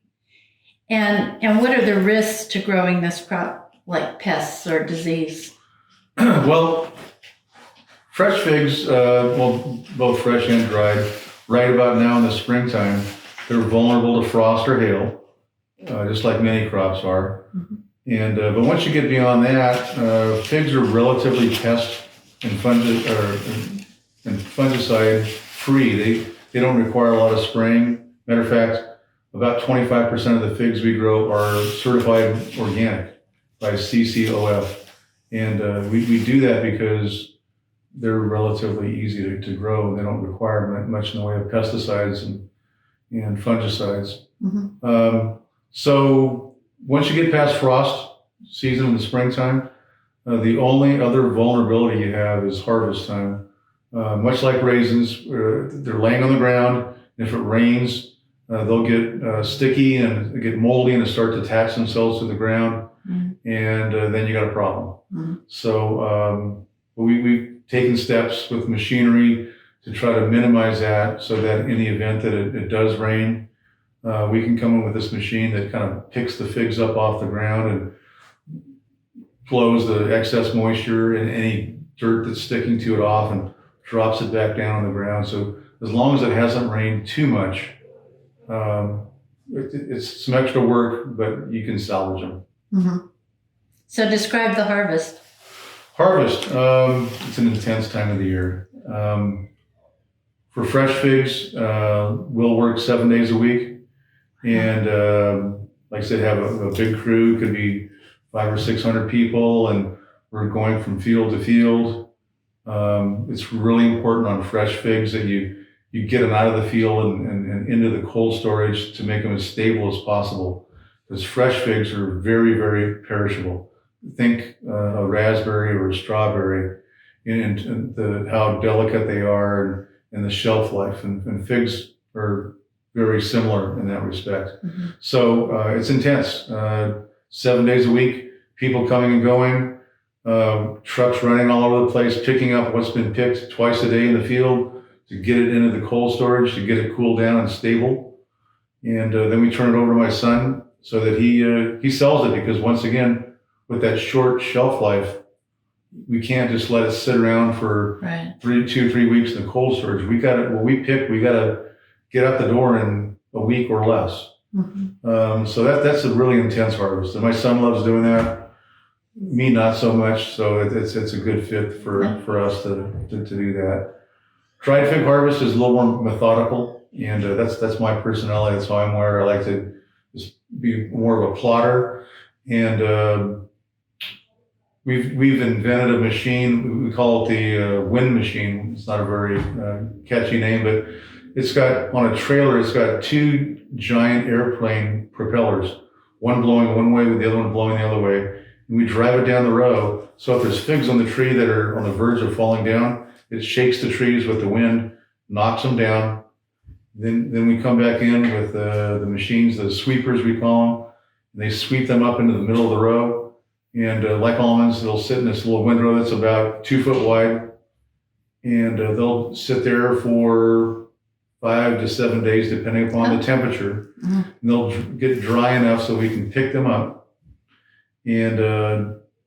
A: And what are the risks to growing this crop, like pests or disease?
E: Well, fresh figs, both fresh and dried, right about now in the springtime, they're vulnerable to frost or hail, just like many crops are. And but once you get beyond that, figs are relatively pest and fungicide free. They don't require a lot of spraying. Matter of fact, about 25% of the figs we grow are certified organic by CCOF. And we do that because they're relatively easy to grow, and they don't require much in the way of pesticides and fungicides. So once you get past frost season in the springtime, the only other vulnerability you have is harvest time. Much like raisins, they're laying on the ground. And if it rains, they'll get sticky and get moldy and start to attach themselves to the ground. And then you got a problem. So we've taken steps with machinery to try to minimize that, so that in the event that it does rain, we can come in with this machine that kind of picks the figs up off the ground and blows the excess moisture and any dirt that's sticking to it off and drops it back down on the ground. So as long as it hasn't rained too much, it's some extra work, but you can salvage them.
A: So describe the harvest.
E: Harvest, it's an intense time of the year. For fresh figs, we'll work 7 days a week. And like I said, have a big crew, could be 500 or 600 people, and we're going from field to field. It's really important on fresh figs that you get them out of the field and into the cold storage to make them as stable as possible. Because fresh figs are very, very perishable. Think a raspberry or a strawberry, and how delicate they are, and the shelf life. And figs are very similar in that respect. So it's intense. 7 days a week, people coming and going, trucks running all over the place, picking up what's been picked twice a day in the field to get it into the cold storage, to get it cooled down and stable. And then we turn it over to my son so that he sells it, because once again, with that short shelf life, we can't just let it sit around for 2 or 3 weeks in the cold storage. We got it. What we pick, we got to get out the door in a week or less. So that's a really intense harvest, and my son loves doing that. Me, not so much. So it's a good fit for us to do that. Dried fig harvest is a little more methodical, and that's my personality. That's how I'm wired. I like to just be more of a plotter, and we've invented a machine. We call it the wind machine. It's not a very catchy name, but it's got, on a trailer, it's got 2 giant airplane propellers, one blowing one way with the other one blowing the other way. And we drive it down the row. So if there's figs on the tree that are on the verge of falling down, it shakes the trees with the wind, knocks them down. Then we come back in with the machines, the sweepers we call them, and they sweep them up into the middle of the row. And like almonds, they'll sit in this little windrow that's about 2 foot wide, and they'll sit there for 5 to 7 days, depending upon the temperature.
A: Mhm.
E: And they'll get dry enough so we can pick them up. And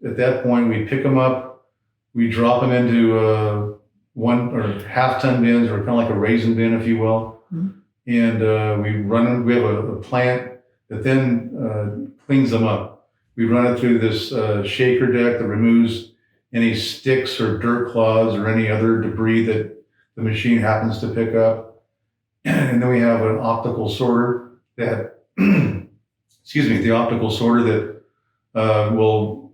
E: at that point, we pick them up, we drop them into 1 or half-ton bins, or kind of like a raisin bin, if you will.
A: Mhm.
E: And we run them. We have a plant that then cleans them up. We run it through this shaker deck that removes any sticks or dirt clods or any other debris that the machine happens to pick up. And then we have an optical sorter that, the optical sorter that will,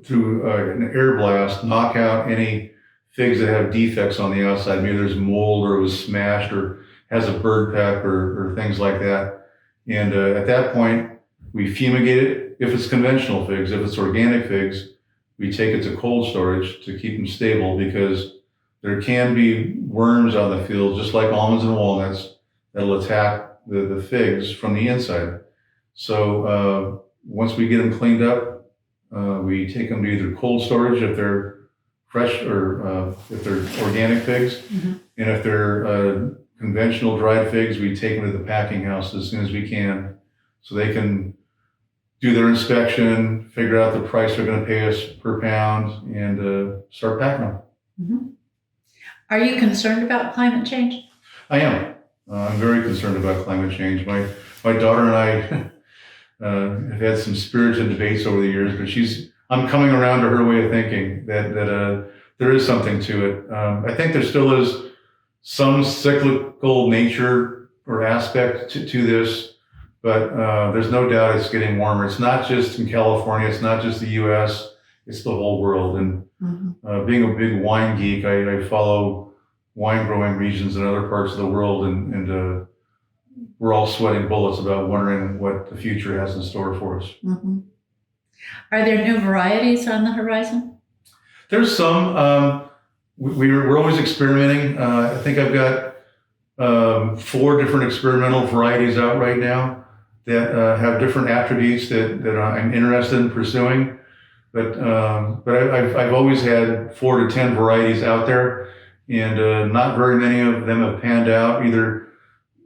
E: through an air blast, knock out any figs that have defects on the outside. Maybe there's mold, or it was smashed, or has a bird peck, or things like that. And at that point, we fumigate it if it's conventional figs. If it's organic figs, we take it to cold storage to keep them stable, because there can be worms on the field, just like almonds and walnuts, that'll attack the figs from the inside. So once we get them cleaned up, we take them to either cold storage if they're fresh, or if they're organic figs.
A: Mm-hmm.
E: And if they're conventional dried figs, we take them to the packing house as soon as we can, so they can do their inspection, figure out the price they're going to pay us per pound, and start packing them.
A: Mm-hmm. Are you concerned about climate change?
E: I am. I'm very concerned about climate change. My daughter and I have had some spirited debates over the years, but I'm coming around to her way of thinking that there is something to it. I think there still is some cyclical nature or aspect to this, but there's no doubt it's getting warmer. It's not just in California. It's not just the U.S. It's the whole world. And being a big wine geek, I follow wine growing regions in other parts of the world, and we're all sweating bullets about wondering what the future has in store for us.
A: Mm-hmm. Are there new varieties on the horizon?
E: There's some. We're always experimenting. I think I've got 4 different experimental varieties out right now that have different attributes that I'm interested in pursuing. But I've always had 4 to 10 varieties out there, and not very many of them have panned out. Either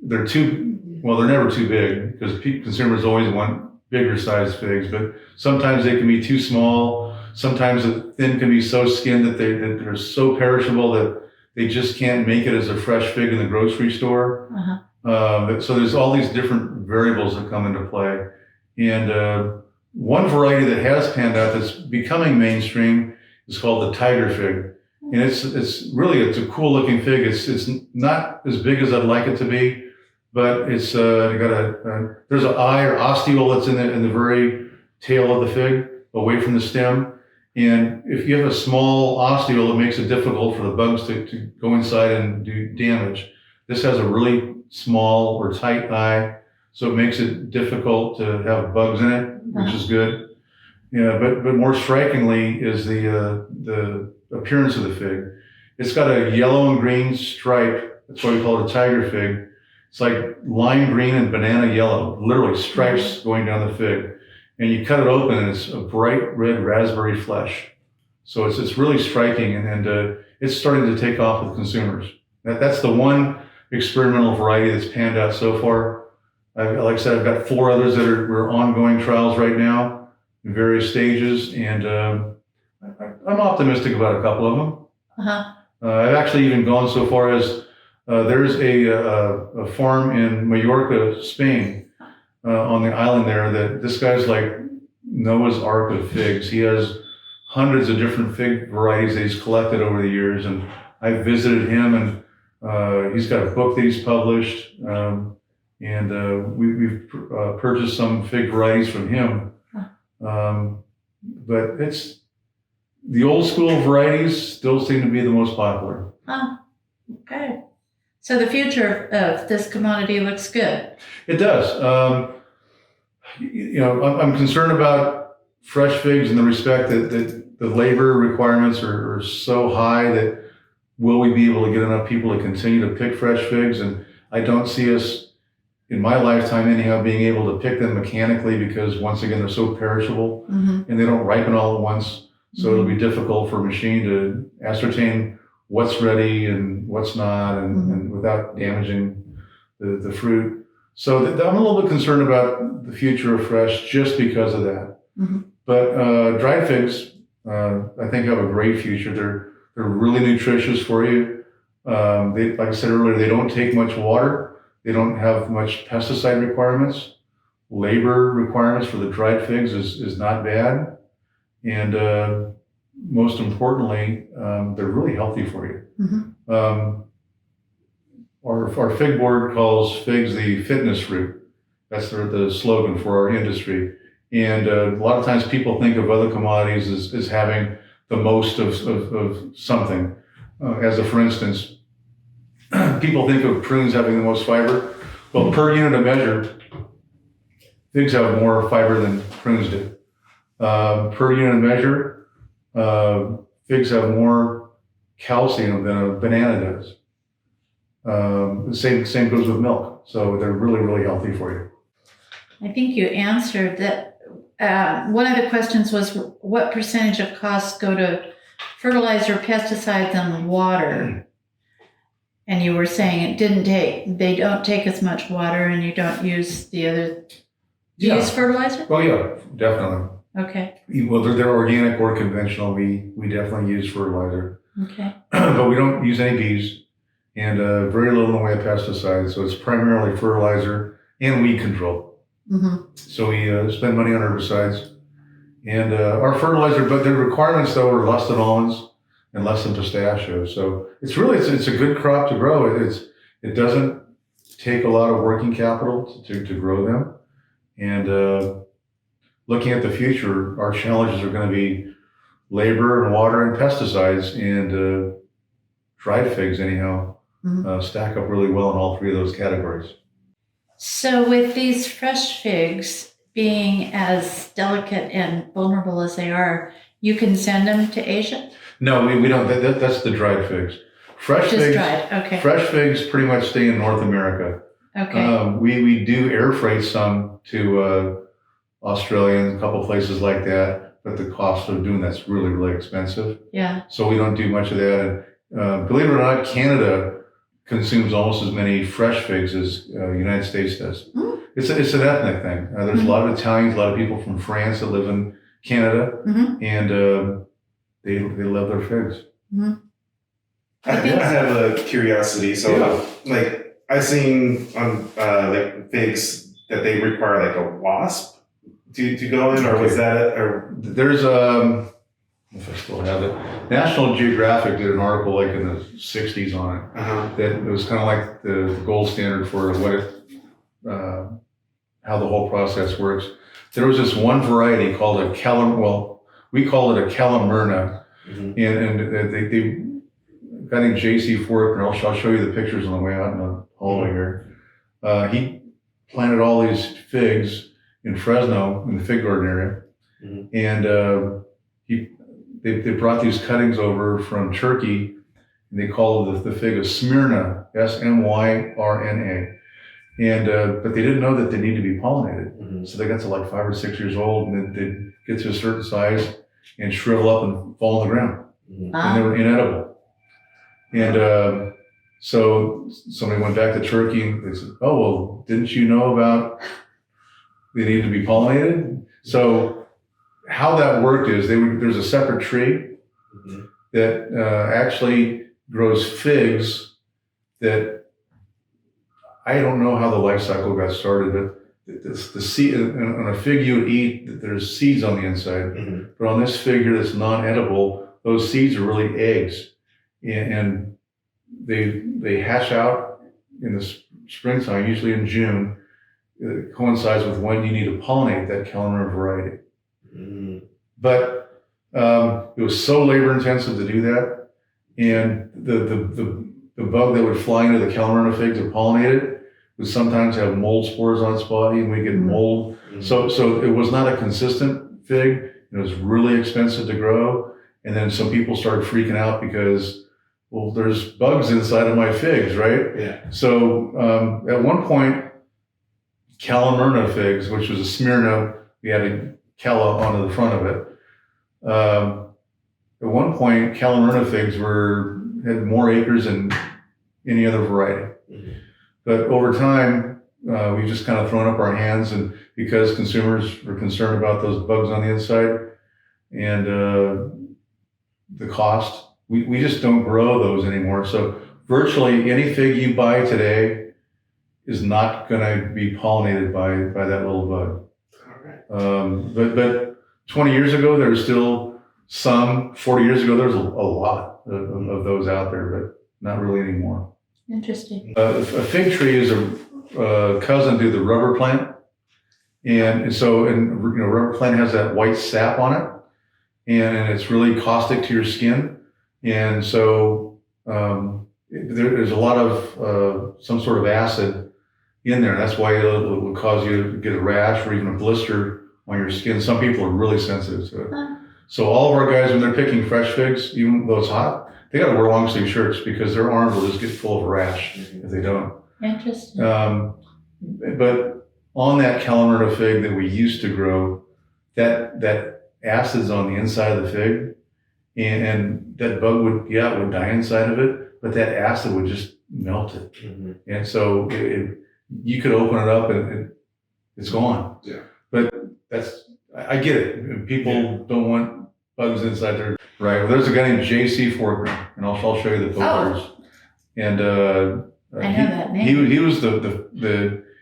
E: they're never too big, because consumers always want bigger sized figs, but sometimes they can be too small. Sometimes the thin can be so skinned that they're so perishable that they just can't make it as a fresh fig in the grocery store. So there's all these different variables that come into play. And one variety that has panned out that's becoming mainstream is called the tiger fig. And it's a cool looking fig. It's not as big as I'd like it to be, but it's got there's an eye or ostiole that's in the very tail of the fig, away from the stem. And if you have a small ostiole, it makes it difficult for the bugs to go inside and do damage. This has a really small or tight eye, so it makes it difficult to have bugs in it, which is good. Yeah, but more strikingly is the appearance of the fig. It's got a yellow and green stripe. That's why we call it a tiger fig. It's like lime green and banana yellow, literally stripes going down the fig. And you cut it open, and it's a bright red raspberry flesh. So it's really striking, and it's starting to take off with consumers. That's the one experimental variety that's panned out so far. Like I said, I've got 4 others that we're ongoing trials right now in various stages, and I'm optimistic about a couple of them. I've actually even gone so far as there's a farm in Mallorca, Spain, on the island there, that this guy's like Noah's Ark of figs. He has hundreds of different fig varieties that he's collected over the years, and I visited him, and he's got a book that he's published, and we've purchased some fig varieties from him. But it's the old school varieties still seem to be the most popular.
A: Oh, okay. So the future of this commodity looks good.
E: It does. I'm concerned about fresh figs in the respect that the labor requirements are so high that will we be able to get enough people to continue to pick fresh figs? And I don't see us in my lifetime anyhow, being able to pick them mechanically because once again, they're so perishable and they don't ripen all at once. So it'll be difficult for a machine to ascertain what's ready and what's not and without damaging the fruit. So I'm a little bit concerned about the future of fresh just because of that. But dried figs, I think have a great future. They're really nutritious for you. Like I said earlier, they don't take much water. They don't have much pesticide requirements. Labor requirements for the dried figs is not bad. And most importantly, they're really healthy for you. Our fig board calls figs the fitness fruit. That's the slogan for our industry. And a lot of times people think of other commodities as having the most of something. As a for instance, people think of prunes having the most fiber. Well, per unit of measure, figs have more fiber than prunes do. Per unit of measure, figs have more calcium than a banana does. The same goes with milk. So they're really, really healthy for you.
A: I think you answered that. One of the questions was what percentage of costs go to fertilizer, pesticides, and water? And you were saying they don't take as much water and you don't use the other. Do you use fertilizer?
E: Oh yeah, definitely.
A: Okay.
E: Whether they're organic or conventional, we definitely use fertilizer.
A: Okay.
E: But we don't use any bees and very little in the way of pesticides. So it's primarily fertilizer and weed control. So we spend money on herbicides and our fertilizer, but the requirements though are less than almonds and less than pistachios. So it's a good crop to grow. It doesn't take a lot of working capital to grow them. And looking at the future, our challenges are going to be labor and water and pesticides, and dried figs anyhow stack up really well in all three of those categories.
A: So with these fresh figs being as delicate and vulnerable as they are, you can send them to Asia?
E: No, we don't. That's the dried figs. Fresh
A: Just
E: figs.
A: dried, okay.
E: Fresh figs pretty much stay in North America.
A: Okay.
E: We do air freight some to Australia and a couple places like that, but the cost of doing that's really, really expensive.
A: Yeah.
E: So we don't do much of that. And believe it or not, Canada consumes almost as many fresh figs as the United States does. It's an ethnic thing. There's a lot of Italians, a lot of people from France that live in Canada, and they love their figs.
F: I have a curiosity. So, like, I've seen on like figs that they require like a wasp to go in, or was that it? Or
E: there's if I still have it, National Geographic did an article like in the '60s on it. That it was kind of like the gold standard for how the whole process works. There was this one variety called a we call it a Calamurna, and they guy named J.C. Fortner, I'll show you the pictures on the way out in the hallway here. He planted all these figs in Fresno, in the fig garden area, and they brought these cuttings over from Turkey, and they called the fig a Smyrna, Smyrna, and but they didn't know that they need to be pollinated. So they got to like 5 or 6 years old, and they'd get to a certain size and shrivel up and fall on the ground, and they were inedible. And so somebody went back to Turkey and they said, oh, well, didn't you know about they needed to be pollinated? So how that worked is there's a separate tree that actually grows figs that I don't know how the life cycle got started, but the seed on a fig you would eat, there's seeds on the inside, but on this fig here that's non-edible, those seeds are really eggs. And they hatch out in the springtime, usually in June. It coincides with when you need to pollinate that Calamurna variety. But it was so labor intensive to do that, and the bug that would fly into the Calamurna fig to pollinate it would sometimes have mold spores on its body, and we get mold. So it was not a consistent fig. It was really expensive to grow, and then some people started freaking out because, well, there's bugs inside of my figs, right? Yeah. So at one point, Kalamurna figs, which was a Smyrna. We had a Kala onto the front of it. At one point, Kalamurna figs had more acres than any other variety.
F: Mhm.
E: But over time, we've just kind of thrown up our hands, and because consumers were concerned about those bugs on the inside and the cost, we just don't grow those anymore. So virtually any fig you buy today is not going to be pollinated by that little bug.
F: All right.
E: But 20 years ago, there was still some. 40 years ago, there was a lot of those out there, but not really anymore.
A: Interesting.
E: A fig tree is a cousin to the rubber plant, and rubber plant has that white sap on it, and it's really caustic to your skin, and so there's a lot of some sort of acid in there. That's why it will cause you to get a rash or even a blister on your skin. Some people are really sensitive to it.
A: Huh.
E: So all of our guys, when they're picking fresh figs, even though it's hot, they got to wear long sleeve shirts because their arms will just get full of a rash if they don't.
A: Interesting.
E: But on that Kalamurna fig that we used to grow, that acid's on the inside of the fig, and that bug would die inside of it, but that acid would just melt it.
F: Mhm.
E: And so you could open it up and it's gone.
F: Yeah.
E: But I get it. People don't want bugs inside their, right. Well, there's a guy named J.C. Forkner, and I'll show you the photos. And
A: I know that name.
E: he was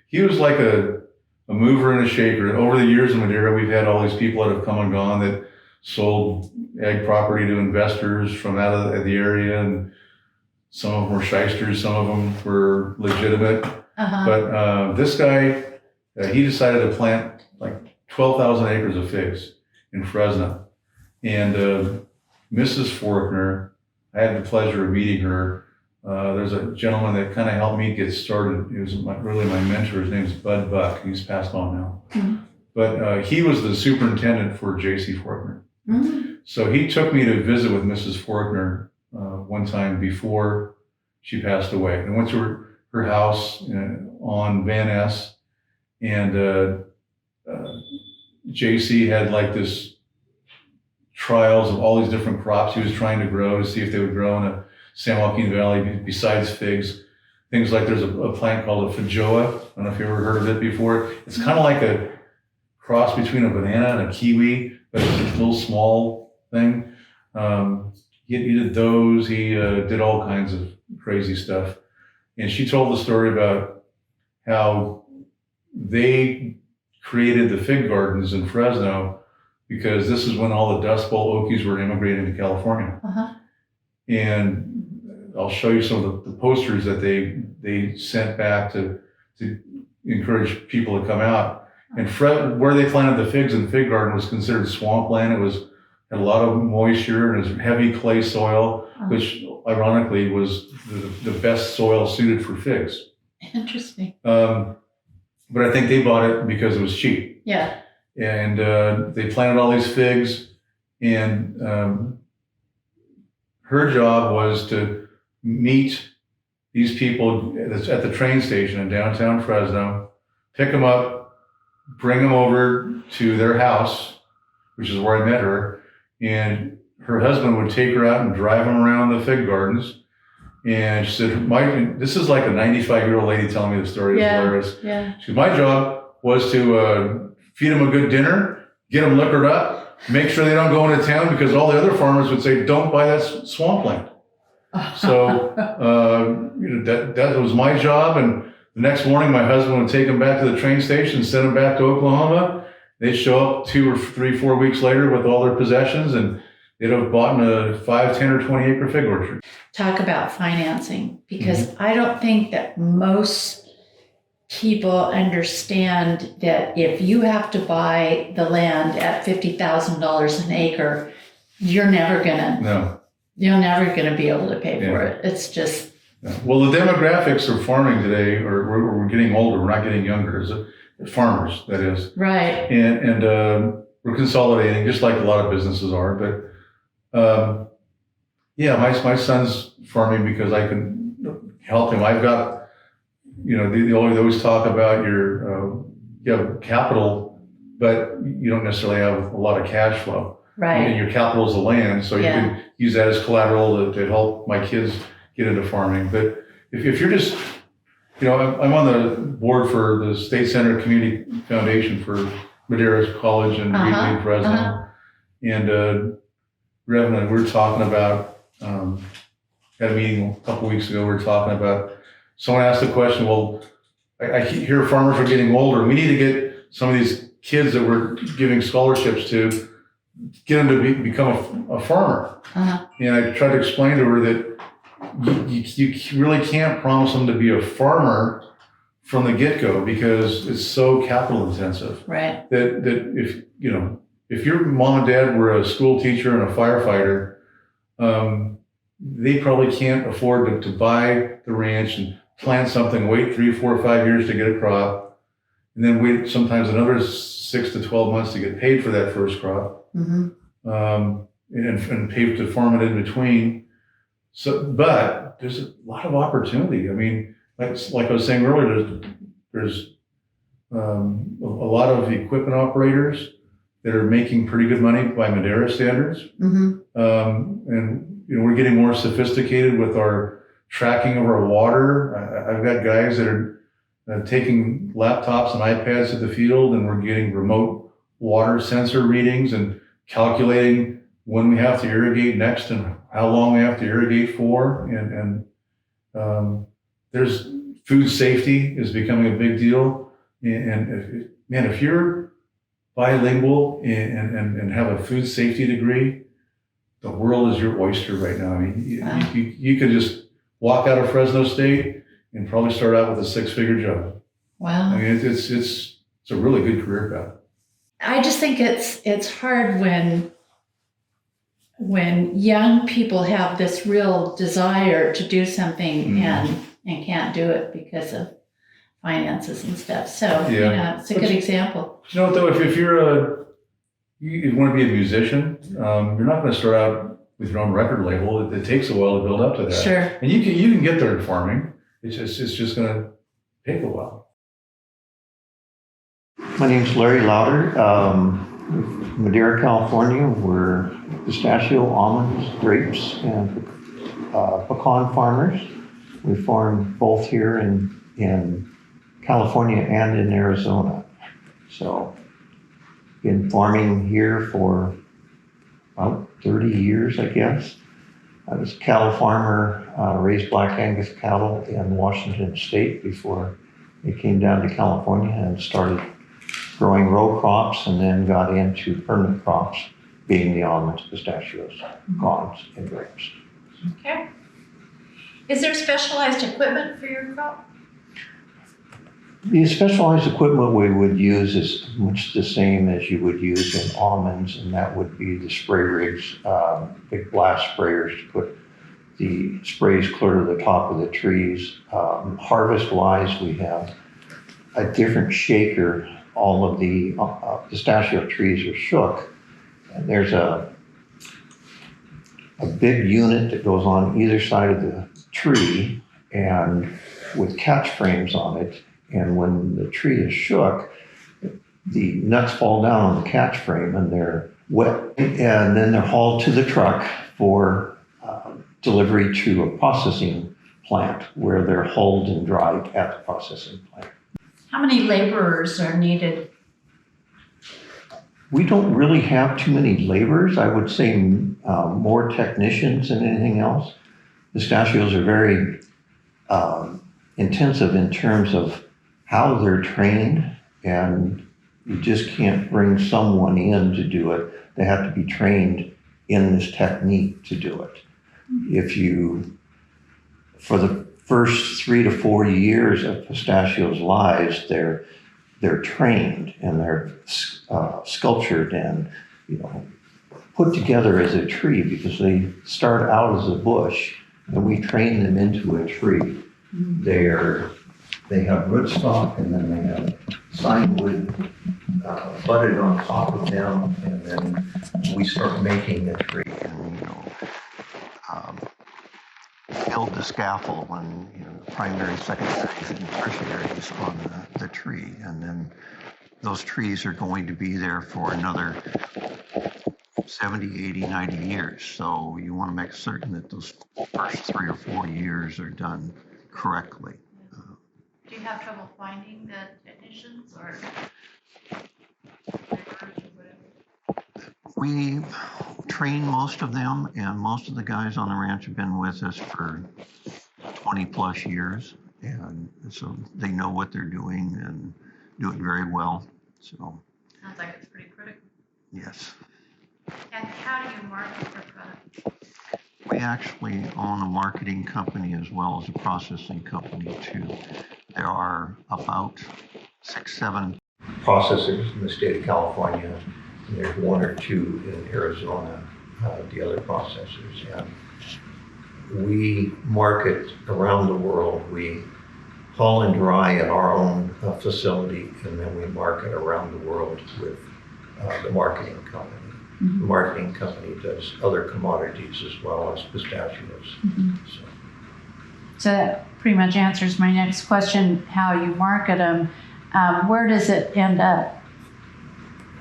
E: he was like a mover and a shaker. And over the years in Madera, we've had all these people that have come and gone that sold ag property to investors from out of the area, and some of them were shysters, some of them were legitimate.
A: Uh-huh.
E: But this guy, he decided to plant like 12,000 acres of figs in Fresno. And Mrs. Forkner, I had the pleasure of meeting her. There's a gentleman that kind of helped me get started. He was really my mentor. His name's Bud Buck. He's passed on now.
A: Mm-hmm.
E: But he was the superintendent for J.C. Forkner.
A: Mm-hmm.
E: So he took me to visit with Mrs. Forkner one time before she passed away. And went to her house on Van Ness. And J.C. had like this trials of all these different crops he was trying to grow to see if they would grow in a San Joaquin Valley besides figs. Things like there's a plant called a Feijoa. I don't know if you ever heard of it before. It's kind of like a cross between a banana and a kiwi, but it's a little small thing. He did those. He did all kinds of crazy stuff. And she told the story about how they created the fig gardens in Fresno because this is when all the Dust Bowl Okies were immigrating to California.
A: Uh-huh.
E: And I'll show you some of the posters that they sent back to encourage people to come out. And where they planted the figs in the fig garden was considered swampland. It had a lot of moisture and it was heavy clay soil, which ironically was the best soil suited for figs.
A: Interesting.
E: But I think they bought it because it was cheap.
A: Yeah.
E: And they planted all these figs, and her job was to meet these people at the train station in downtown Fresno, pick them up, bring them over to their house, which is where I met her, and her husband would take her out and drive them around the fig gardens. And she said, this is like a 95-year-old lady telling me the story. It's hilarious.
A: Yeah.
E: She said, my job was to feed them a good dinner, get them liquored up, make sure they don't go into town because all the other farmers would say, don't buy that swampland. So that was my job. And the next morning, my husband would take them back to the train station, send them back to Oklahoma. They'd show up 2 or 3, 4 weeks later with all their possessions, and they'd have bought a 5, 10, or 20 acre fig orchard.
A: Talk about financing, because I don't think that most people understand that if you have to buy the land at $50,000 an acre, you're never gonna be able to pay for it. It's just.
E: Well, the demographics of farming today, we're getting older. We're not getting younger as farmers, that is.
A: Right.
E: And we're consolidating, just like a lot of businesses are. But my son's farming because I can help him. I've got, they always talk about your you have capital, but you don't necessarily have a lot of cash flow.
A: Right.
E: And your capital is the land, so you can use that as collateral to help my kids get into farming. But if you're just, I'm on the board for the State Center Community Foundation for Madera College and Mealy in Fresno. And Rev and we were talking about, had a meeting a couple weeks ago, we were talking about, someone asked the question, well, I hear farmers are getting older. We need to get some of these kids that we're giving scholarships to, get them to become a farmer. And I tried to explain to her that you really can't promise them to be a farmer from the get-go because it's so capital intensive.
A: Right.
E: That if your mom and dad were a school teacher and a firefighter, they probably can't afford to buy the ranch and plant something, wait 3, 4, 5 years to get a crop, and then wait sometimes another 6 to 12 months to get paid for that first crop. And pay to farm it in between. So, but there's a lot of opportunity. I mean, like I was saying earlier, there's a lot of equipment operators that are making pretty good money by Madera standards. And we're getting more sophisticated with our tracking of our water. I've got guys that are taking laptops and iPads to the field, and we're getting remote water sensor readings and calculating when we have to irrigate next and how long we have to irrigate for. And there's food safety is becoming a big deal. And if you're bilingual and have a food safety degree, the world is your oyster right now. I mean, you could just walk out of Fresno State and probably start out with a 6-figure job.
A: Wow.
E: I mean, it's a really good career path.
A: I just think it's hard when young people have this real desire to do something and can't do it because of finances and stuff. So it's a good example.
E: You know what though, if you want to be a musician, you're not going to start out with your own record label. It takes a while to build up to that.
A: Sure.
E: And you can get there in farming. It's just going to take a while.
G: My name's Larry Lowder. Madera, California. We're pistachio, almonds, grapes, and pecan farmers. We farm both here in California and in Arizona. So, been farming here for about 30 years, I guess. I was a cattle farmer, raised Black Angus cattle in Washington State before they came down to California and started growing row crops, and then got into permanent crops, being the almonds, pistachios, pecans, and grapes.
A: Okay. Is there specialized equipment for your crop?
G: The specialized equipment we would use is much the same as you would use in almonds, and that would be the spray rigs, big blast sprayers to put the sprays clear to the top of the trees. Harvest-wise, we have a different shaker. All of the pistachio trees are shook, and there's a big unit that goes on either side of the tree and with catch frames on it, and when the tree is shook, the nuts fall down on the catch frame and they're wet, and then they're hauled to the truck for delivery to a processing plant where they're hulled and dried at the processing plant.
A: How many laborers are needed?
G: We don't really have too many laborers. I would say more technicians than anything else. Pistachios are very intensive in terms of how they're trained, and you just can't bring someone in to do it. They have to be trained in this technique to do it. For the first 3 to 4 years of pistachios' lives, they're trained and they're sculptured and put together as a tree, because they start out as a bush and we train them into a tree. They have rootstock, and then they have signwood budded on top of them, and then we start making the tree and build the scaffold on primary, secondaries, and tertiaries on the tree, and then those trees are going to be there for another 70, 80, 90 years. So you want to make certain that those first 3 or 4 years are done correctly.
A: Do you have trouble finding the technicians or?
G: We train most of them, and most of the guys on the ranch have been with us for 20 plus years. And so they know what they're doing and do it very well. So,
A: Sounds like it's pretty critical.
G: yes.
A: And how do you market your product?
G: We actually own a marketing company as well as a processing company too. There are about 6, 7 processors in the state of California, and there's 1 or 2 in Arizona, the other processors. And we market around the world. We haul and dry at our own facility, and then we market around the world with the marketing company.
C: Mm-hmm.
G: The marketing company does other commodities as well as pistachios.
C: Mm-hmm.
A: So that pretty much answers my next question, how you market them. Where does it end up?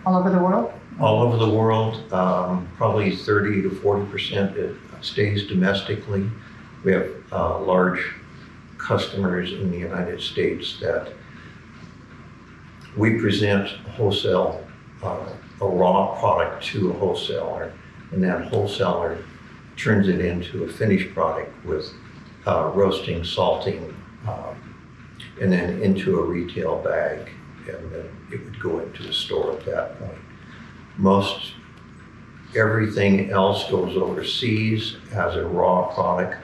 A: All over the world?
G: All over the world, probably 30 to 40% it stays domestically. We have large customers in the United States that we present wholesale, a raw product to a wholesaler, and that wholesaler turns it into a finished product with roasting, salting, and then into a retail bag, and then it would go into the store at that point. Most everything else goes overseas as a raw product.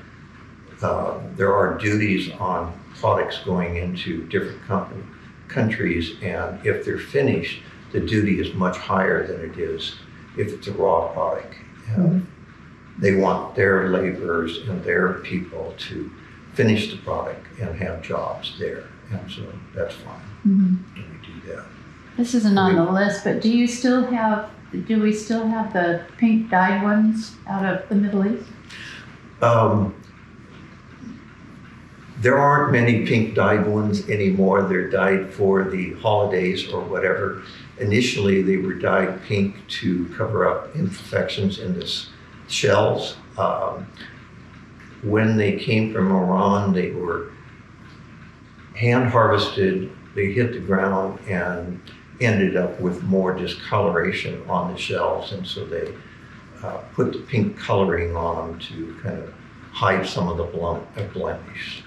G: There are duties on products going into different countries, and if they're finished, the duty is much higher than it is if it's a raw product.
C: Mm-hmm.
G: They want their laborers and their people to finish the product and have jobs there, and so that's fine.
C: Mm-hmm.
G: And we do that.
A: This isn't on the list, but do we still have the pink dyed ones out of the Middle East?
G: There aren't many pink dyed ones anymore. They're dyed for the holidays or whatever. Initially, they were dyed pink to cover up imperfections in the shells. When they came from Iran, they were hand harvested. They hit the ground and ended up with more discoloration on the shells, and so they put the pink coloring on them to kind of hide some of the blemish.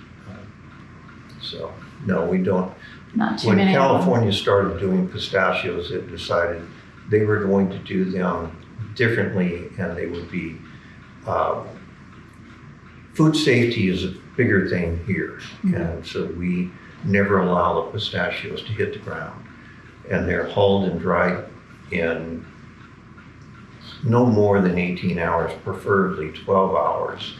G: So no, we don't.
A: Not too
G: When
A: many.
G: California started doing pistachios, it decided they were going to do them differently, and they would be. Food safety is a bigger thing here, and so we never allow the pistachios to hit the ground, and they're hauled and dried in no more than 18 hours, preferably 12 hours,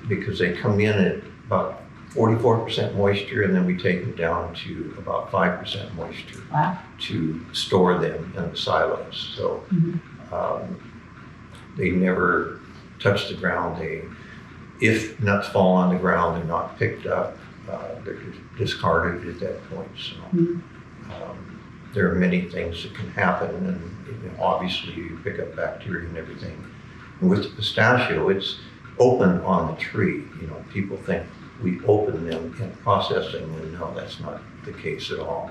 G: because they come in at about 44% moisture, and then we take them down to about 5% moisture.
A: Wow.
G: To store them in the silos. So they never touch the ground. If nuts fall on the ground and not picked up, they're discarded at that point. So there are many things that can happen, and obviously you pick up bacteria and everything. And with the pistachio, it's open on the tree. You know, people think we open them in processing, and no, that's not the case at all.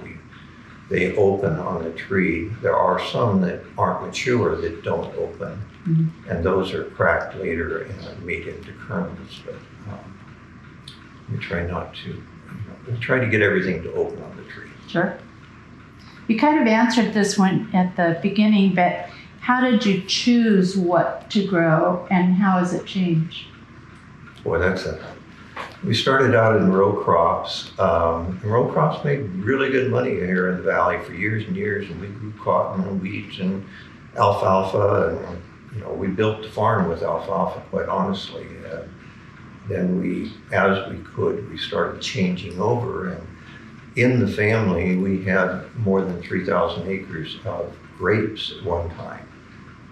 G: They open on the tree. There are some that aren't mature that don't open, and those are cracked later and made into kernels. But we try not to. We try to get everything to open on the tree.
A: Sure. You kind of answered this one at the beginning, but how did you choose what to grow, and how has it changed?
G: Boy, we started out in row crops. Row crops made really good money here in the valley for years and years, and we grew cotton and wheat and alfalfa, and we built the farm with alfalfa, quite honestly. Then as we could, we started changing over, and in the family, we had more than 3,000 acres of grapes at one time,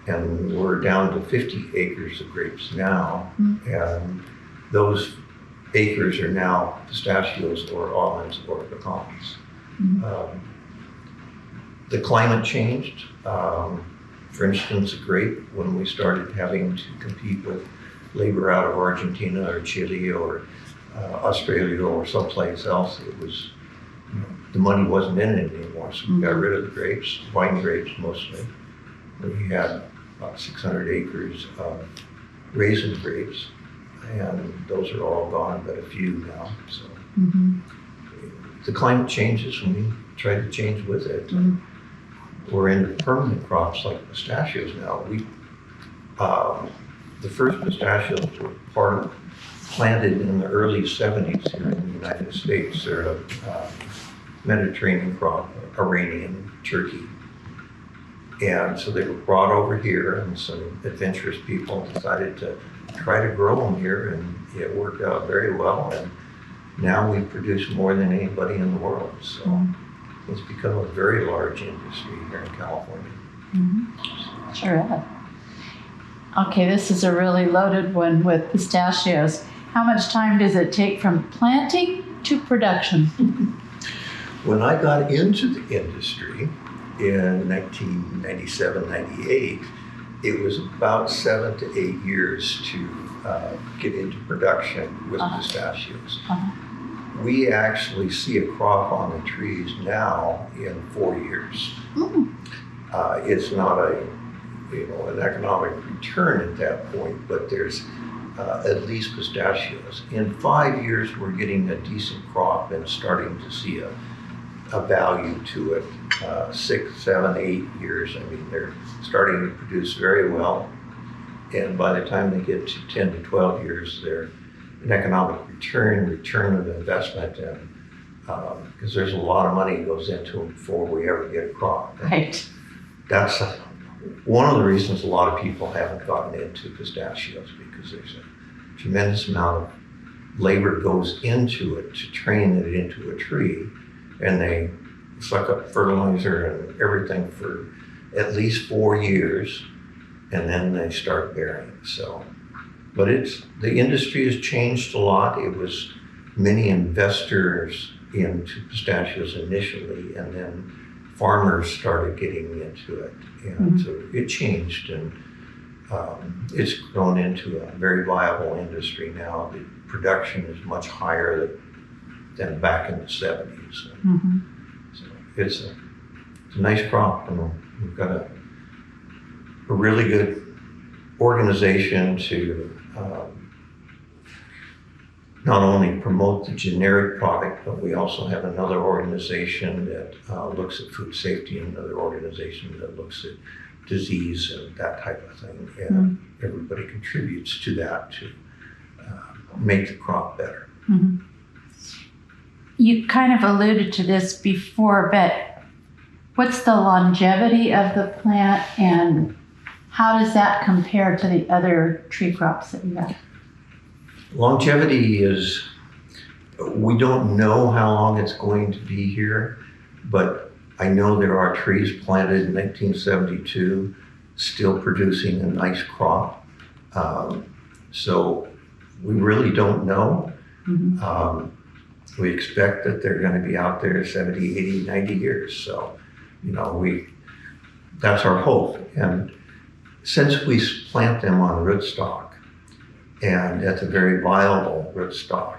G: and we're down to 50 acres of grapes now, and those acres are now pistachios or almonds or pecans. the climate changed. For instance, a grape, when we started having to compete with labor out of Argentina or Chile or Australia or someplace else, it was, the money wasn't in it anymore. So we got rid of the grapes, wine grapes mostly. We had about 600 acres of raisin grapes, and those are all gone, but a few now. So the climate changes, and we try to change with it. We're into permanent crops like pistachios now. The first pistachios were planted in the early 70s here in the United States. They're a Mediterranean crop, Iranian, Turkey. And so they were brought over here, and some adventurous people decided to try to grow them here, and it worked out very well. And now we produce more than anybody in the world. So it's become a very large industry here in California.
C: Sure is. Okay, this is a really loaded one with pistachios. How much time does it take from planting to production?
G: When I got into the industry in 1997, 98, it was about 7 to 8 years to get into production with pistachios. We actually see a crop on the trees now in 4 years. It's not an economic return at that point, but there's at least pistachios. In 5 years, we're getting a decent crop and starting to see a value to it. 6, 7, 8 years, I mean, they're starting to produce very well. And by the time they get to 10 to 12 years, they're an economic return of investment, and because there's a lot of money that goes into them before we ever get a crop.
C: Right.
G: That's one of the reasons a lot of people haven't gotten into pistachios, because there's a tremendous amount of labor goes into it to train it into a tree, and they suck up fertilizer and everything for at least 4 years, and then they start bearing. So, but the industry has changed a lot. It was many investors into pistachios initially, and then farmers started getting into it, and so it changed, and it's grown into a very viable industry now. The production is much higher than back in the 70s. So it's a nice crop, and we've got a really good organization to not only promote the generic product, but we also have another organization that looks at food safety, and another organization that looks at disease and that type of thing. And everybody contributes to that to make the crop better.
C: You kind of alluded to this before, but what's the longevity of the plant, and how does that compare to the other tree crops that you have?
G: Longevity is, we don't know how long it's going to be here, but I know there are trees planted in 1972 still producing a nice crop. So we really don't know. We expect that they're going to be out there 70, 80, 90 years. So, that's our hope. And since we plant them on rootstock, and that's a very viable rootstock,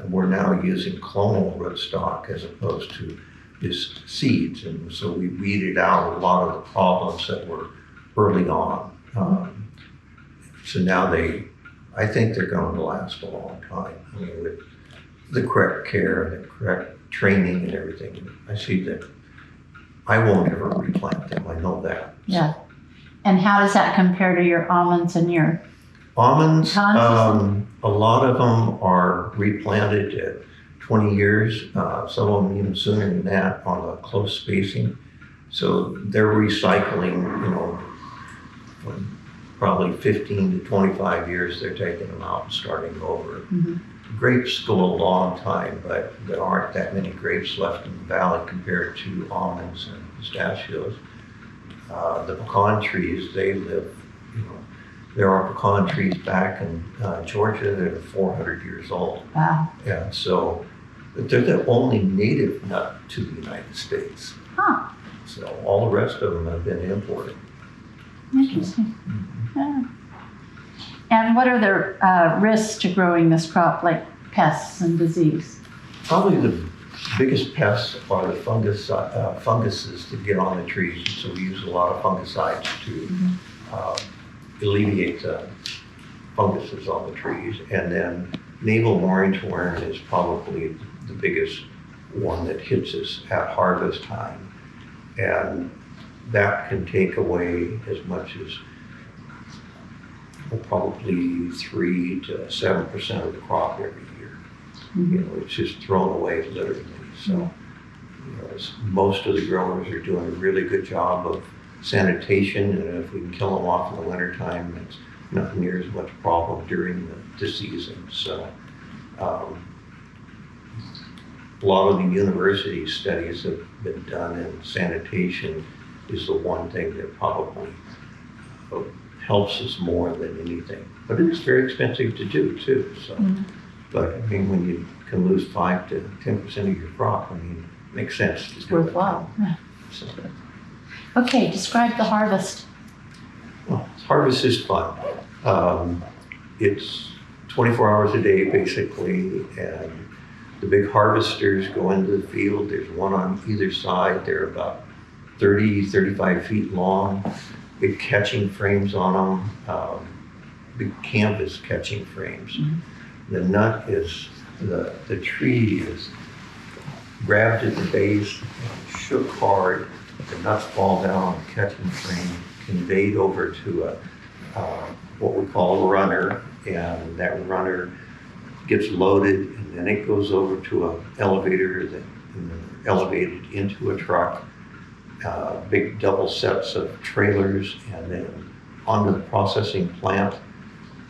G: we're now using clonal rootstock as opposed to just seeds. And so we weeded out a lot of the problems that were early on. So now I think they're going to last a long time. I mean, with the correct care, the correct training and everything, I see that I won't ever replant them. I know that.
C: Yeah. And how does that compare to your almonds and your
G: almonds?
C: pecans?
G: A lot of them are replanted at 20 years. Some of them even sooner than that on a close spacing. So they're recycling, probably 15 to 25 years, they're taking them out and starting over. Grapes go a long time, but there aren't that many grapes left in the valley compared to almonds and pistachios. The pecan trees, they live, there are pecan trees back in Georgia that are 400 years old.
C: Wow.
G: Yeah, so they're the only native nut to the United States. So all the rest of them have been imported.
C: Interesting. Yeah. And what are the risks to growing this crop, like pests and disease?
G: Probably the biggest pests are the funguses that get on the trees. So we use a lot of fungicides to alleviate the funguses on the trees. And then navel orange worm is probably the biggest one that hits us at harvest time. And that can take away as much as probably 3 to 7% of the crop every year. You know, it's just thrown away literally. So, you know, most of the growers are doing a really good job of sanitation, and if we can kill them off in the wintertime, it's not near as much problem during the season. So, a lot of the university studies have been done, and sanitation is the one thing that probably helps us more than anything. But it's very expensive to do too. So, but I mean, when you can lose 5 to 10% of your crop, I mean, it makes sense to do
C: Worthwhile.
G: it. So,
C: Okay, describe the harvest.
G: well, harvest is fun. It's 24 hours a day basically, and the big harvesters go into the field. There's one on either side. They're about 30, 35 feet long. Big catching frames on them, big canvas catching frames. The nut is, the tree is grabbed at the base, and shook hard. The nuts fall down on the catching frame, conveyed over to what we call a runner, and that runner gets loaded, and then it goes over to an elevator that elevated into a truck. Big double sets of trailers, and then onto the processing plant.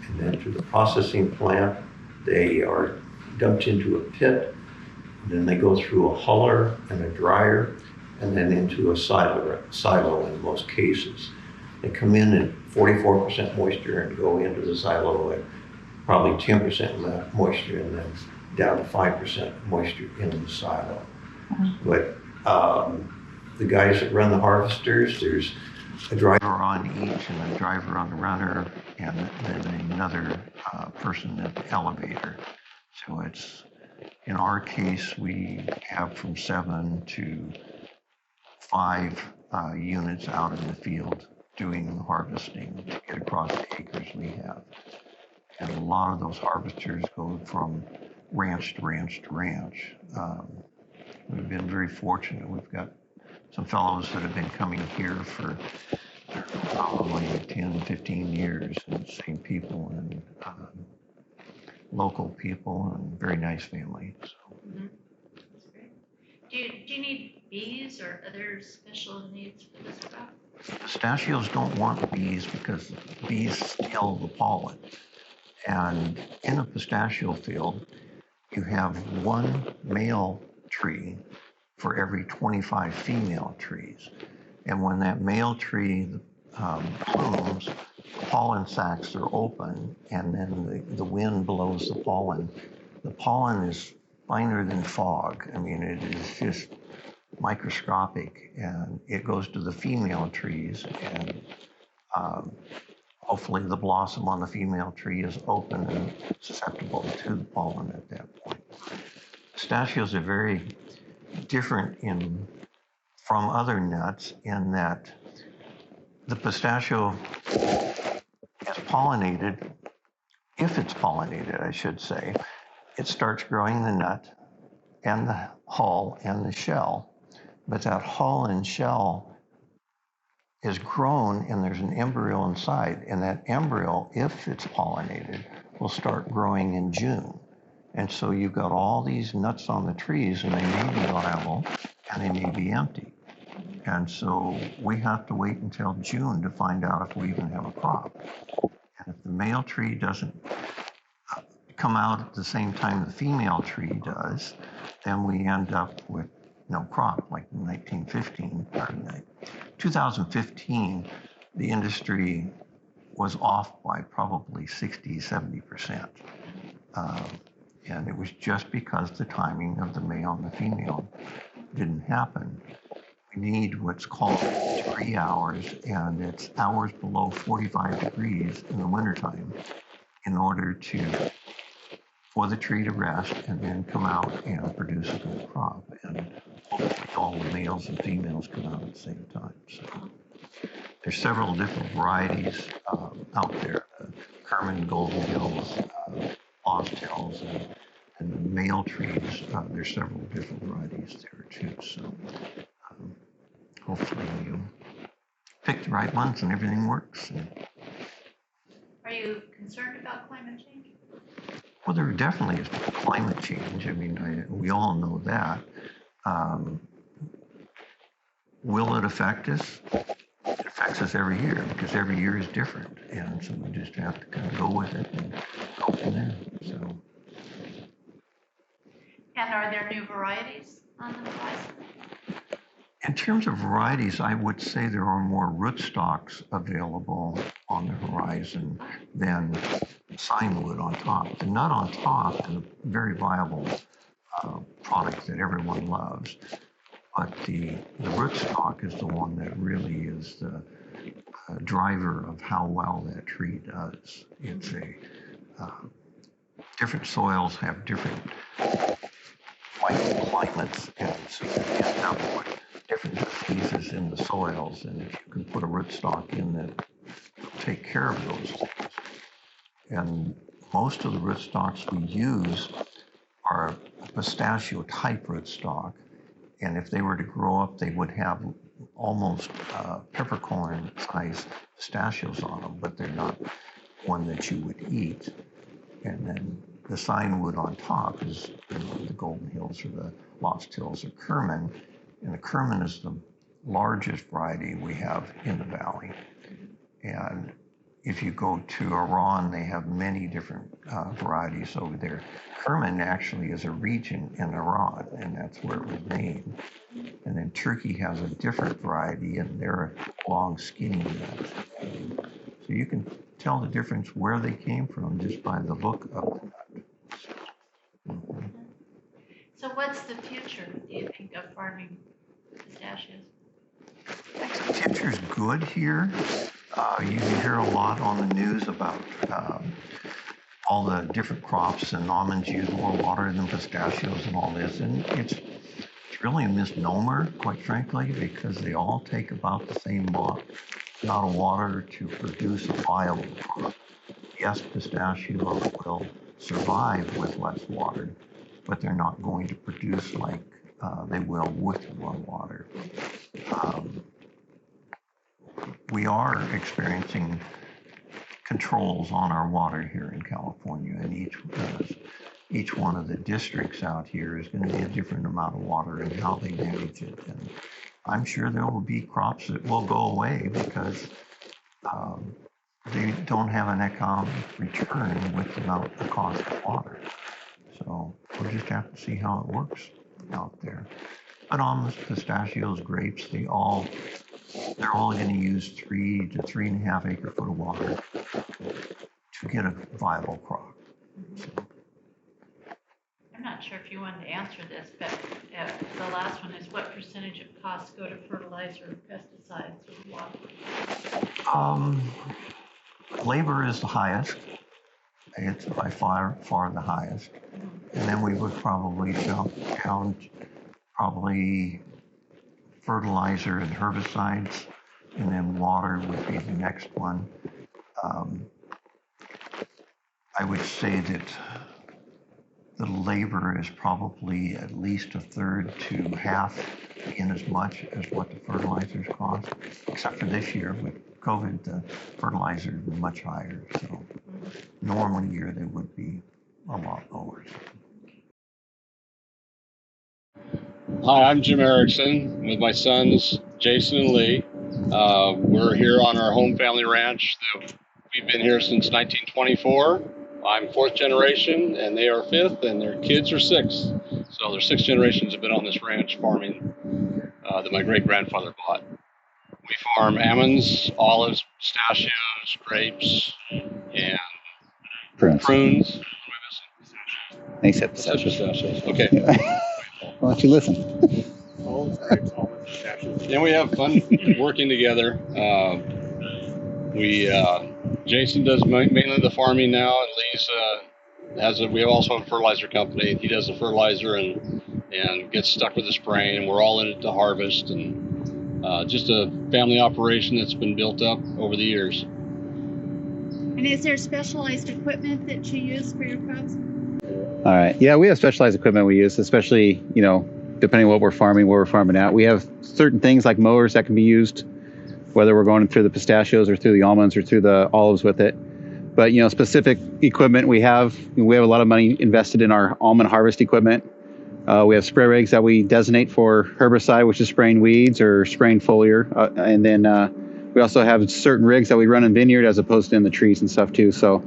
G: And then to the processing plant, they are dumped into a pit. And then they go through a huller and a dryer, and then into a silo in most cases. They come in at 44% moisture and go into the silo at probably 10% moisture, and then down to 5% moisture in the silo. But the guys that run the harvesters, there's a driver on each and a driver on the runner, and then another person at the elevator. So it's, in our case, we have from 7 to 5 units out in the field doing the harvesting to get across the acres we have. And a lot of those harvesters go from ranch to ranch to ranch. We've been very fortunate. We've got some fellows that have been coming here for probably 10, 15 years, and same people, and local people, and very nice family. So.
A: That's great. Do you need bees or other special needs for this crop?
G: Pistachios don't want bees because bees steal the pollen. And in a pistachio field, you have one male tree for every 25 female trees. And when that male tree blooms, the pollen sacs are open, and then the wind blows the pollen. The pollen is finer than fog. I mean, it is just microscopic, and it goes to the female trees, and hopefully the blossom on the female tree is open and susceptible to the pollen at that point. Pistachios are very different from other nuts in that the pistachio is pollinated. If it's pollinated, I should say, it starts growing the nut and the hull and the shell. But that hull and shell is grown, and there's an embryo inside, and that embryo, if it's pollinated, will start growing in June. And so you've got all these nuts on the trees, and they may be viable and they may be empty. And so we have to wait until June to find out if we even have a crop. And if the male tree doesn't come out at the same time the female tree does, then we end up with no crop, like in 2015, the industry was off by probably 60, 70%. And it was just because the timing of the male and the female didn't happen. we need what's called degree hours, and it's hours below 45 degrees in the wintertime in order for the tree to rest and then come out and produce a good crop. And hopefully all the males and females come out at the same time. So there's several different varieties out there. Herman, Golden Hills, Lost Hills, and the male trees. There's several different varieties there too. So hopefully you pick the right ones and everything works.
C: Are you concerned about climate change?
G: Well, there definitely is climate change. I mean, we all know that. Will it affect us? It affects us every year because every year is different. And so we just have to kind of go with it and go from there. So.
C: And are there new varieties on the horizon?
G: In terms of varieties, I would say there are more rootstocks available on the horizon than signwood on top. The nut on top is a very viable product that everyone loves, but the rootstock is the one that really is the driver of how well that tree does. It's different soils have different climates, and so you end up with different diseases in the soils, and if you can put a rootstock in that will take care of those things. And most of the rootstocks we use are pistachio type rootstock, and if they were to grow up, they would have almost peppercorn sized pistachios on them, but they're not one that you would eat. And then the signwood on top is the Golden Hills or the Lost Hills or Kerman. And the Kerman is the largest variety we have in the valley. And if you go to Iran, they have many different varieties over there. Kerman actually is a region in Iran, and that's where it was made. And then Turkey has a different variety, and they're long, skinny nuts. So you can tell the difference where they came from just by the look of the nut.
C: So what's the future, do you think, of farming pistachios?
G: The future's good here. You hear a lot on the news about all the different crops, and almonds use more water than pistachios and all this. And it's really a misnomer, quite frankly, because they all take about the same amount of water to produce a viable crop. Yes, pistachios will survive with less water, but they're not going to produce like they will with more water. We are experiencing controls on our water here in California, and each one of the districts out here is going to be a different amount of water and how they manage it. And I'm sure there will be crops that will go away because they don't have an economic return with the cost of water. So we'll just have to see how it works out there. But almonds, pistachios, grapes, they're all going to use 3 to 3.5 acre foot of water to get a viable crop. So.
C: I'm not sure if you wanted to answer this, but the last one is what percentage of costs go to fertilizer, pesticides, or water?
G: Labor is the highest. It's by far the highest. And then we would probably count fertilizer and herbicides, and then water would be the next one. I would say that the labor is probably at least a third to half in as much as what the fertilizers cost, except for this year with COVID, the fertilizers were much higher. So normally year they would be a lot lower.
H: Hi, I'm Jim Erickson with my sons, Jason and Lee. We're here on our home family ranch. We've been here since 1924. I'm fourth generation, and they are fifth, and their kids are sixth. So there's 6 generations have been on this ranch farming that my great-grandfather bought. We farm almonds, olives, pistachios, grapes, and prunes.
B: They said pistachios.
H: Pistachios. Okay.
B: Why don't you listen?
I: grapes, almonds, pistachios.
H: And we have fun working together. Jason does mainly the farming now, and Lee's we also have a fertilizer company. He does the fertilizer and gets stuck with the spraying, and we're all in it to harvest, and just a family operation that's been built up over the years.
J: And is there specialized equipment that you use for your crops?
K: All right. Yeah, we have specialized equipment we use, especially, depending on what we're farming at. We have certain things like mowers that can be used, whether we're going through the pistachios or through the almonds or through the olives with it. But, specific equipment we have a lot of money invested in our almond harvest equipment. We have spray rigs that we designate for herbicide, which is spraying weeds or spraying foliar. And then we also have certain rigs that we run in vineyard as opposed to in the trees and stuff too. So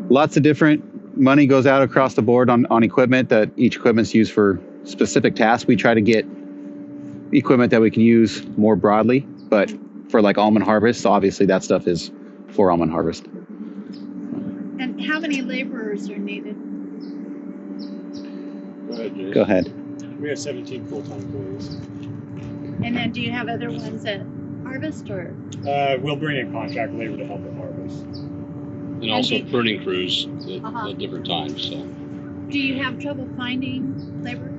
K: lots of different money goes out across the board on equipment that each equipment's used for specific tasks. We try to get equipment that we can use more broadly, but for like almond harvest, obviously that stuff is for almond harvest.
J: And how many laborers are needed?
H: Go ahead, Jason.
K: Go ahead.
I: We have 17 full-time employees.
J: And then do you have other ones that harvest or?
I: We'll bring in contract labor to help with harvest.
H: And also pruning crews at different times. So.
J: Do you have trouble finding labor?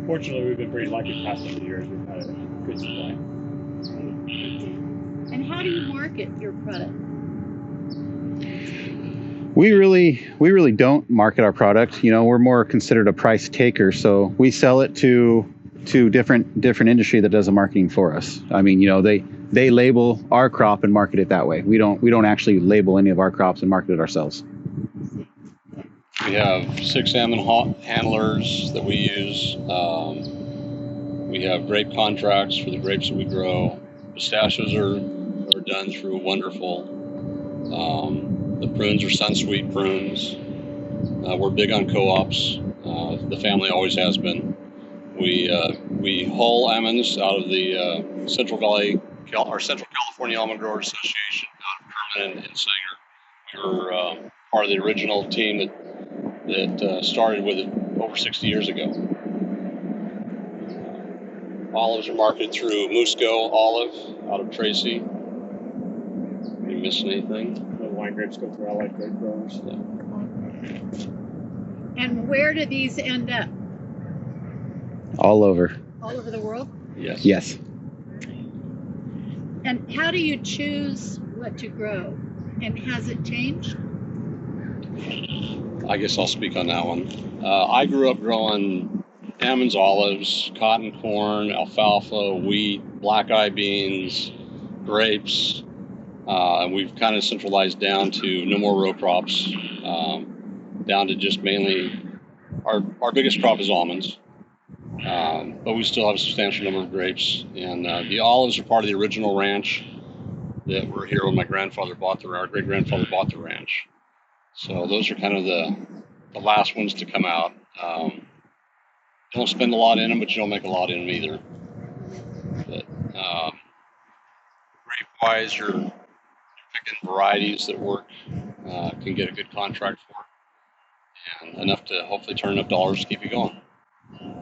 I: Fortunately, we've been pretty lucky the past couple of years. We've had a good supply.
J: And how do you market your product?
K: We really don't market our product. We're more considered a price taker, so we sell it to different industry that does the marketing for us. I mean, they label our crop and market it that way. We don't actually label any of our crops and market it ourselves.
H: We have 6 salmon handlers that we use. We have grape contracts for the grapes that we grow. Pistachios are done through Wonderful. The prunes are Sunsweet prunes. We're big on co-ops. The family always has been. We hull almonds out of the Central California Almond Growers Association out of Herman and Sanger. We were part of the original team that started with it over 60 years ago. Olives are marketed through Musco Olive out of Tracy. Are you missing anything?
I: The wine grapes go through Allied Grape Growers.
H: Yeah.
J: And where do these end up?
K: All over.
J: All over the world?
K: Yes.
J: And how do you choose what to grow? And has it changed?
H: I guess I'll speak on that one. I grew up growing almonds, olives, cotton, corn, alfalfa, wheat, black eye beans, grapes. We've kind of centralized down to no more row crops, down to just mainly our biggest crop is almonds. But we still have a substantial number of grapes. And the olives are part of the original ranch that were here when my grandfather our great-grandfather bought the ranch. So those are kind of the last ones to come out. Don't spend a lot in them, but you don't make a lot in them either. But grape-wise, you're picking varieties that work, can get a good contract for, and enough to hopefully turn enough dollars to keep you going.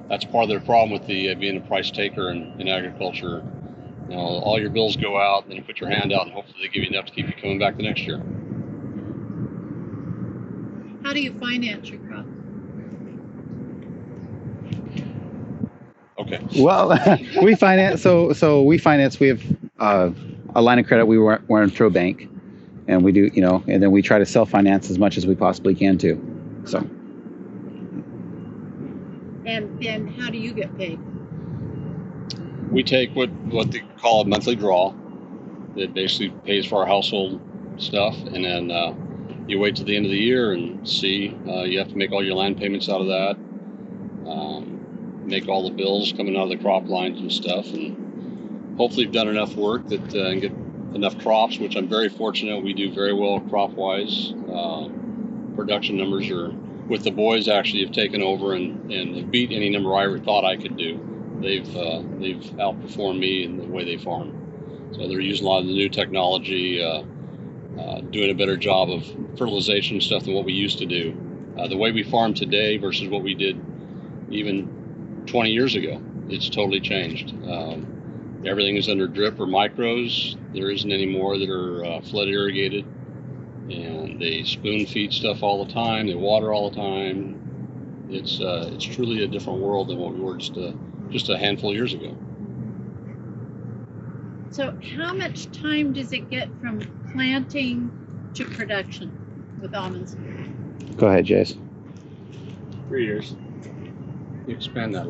H: That's part of their problem with being a price taker in agriculture. All your bills go out, then you put your hand out, and hopefully they give you enough to keep you coming back the next year.
J: How do you finance your crop?
H: Okay.
K: Well, we finance. So we finance. We have a line of credit we want through a bank, and we do, and then we try to self-finance as much as we possibly can too. So.
J: And then how do you get paid?
H: We take what they call a monthly draw that basically pays for our household stuff, and then you wait till the end of the year and see. You have to make all your land payments out of that, make all the bills coming out of the crop lines and stuff, and hopefully you've done enough work that and get enough crops, which I'm very fortunate. We do very well crop-wise. Production numbers are, with the boys actually have taken over and have beat any number I ever thought I could do. They've outperformed me in the way they farm. So they're using a lot of the new technology, doing a better job of fertilization stuff than what we used to do. The way we farm today versus what we did even 20 years ago. it's totally changed. Everything is under drip or micros. There isn't any more that are flood irrigated, and they spoon feed stuff all the time. They water all the time. It's truly a different world than what we were just a handful of years ago.
J: So how much time does it get from planting to production with almonds?
K: Go ahead, Jace.
I: 3 years.
H: Expand that a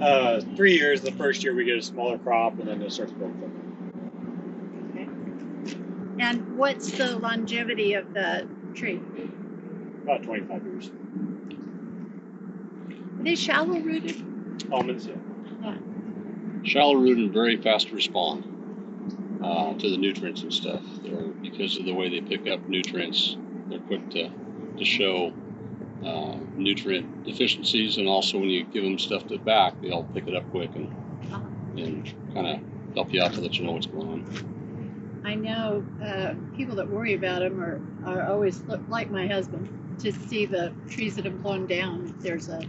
H: little.
I: 3 years. The first year we get a smaller crop, and then it starts growing quicker.
J: Okay. And what's the longevity of the tree?
I: About 25 years.
J: Are they shallow rooted?
I: Almonds, yeah.
H: Shallow root and very fast to respond to the nutrients and stuff. Because of the way they pick up nutrients, they're quick to show nutrient deficiencies, and also when you give them stuff to back, they'll pick it up quick and kind of help you out to let you know what's going on.
J: I know people that worry about them are always like my husband, to see the trees that have blown down if there's a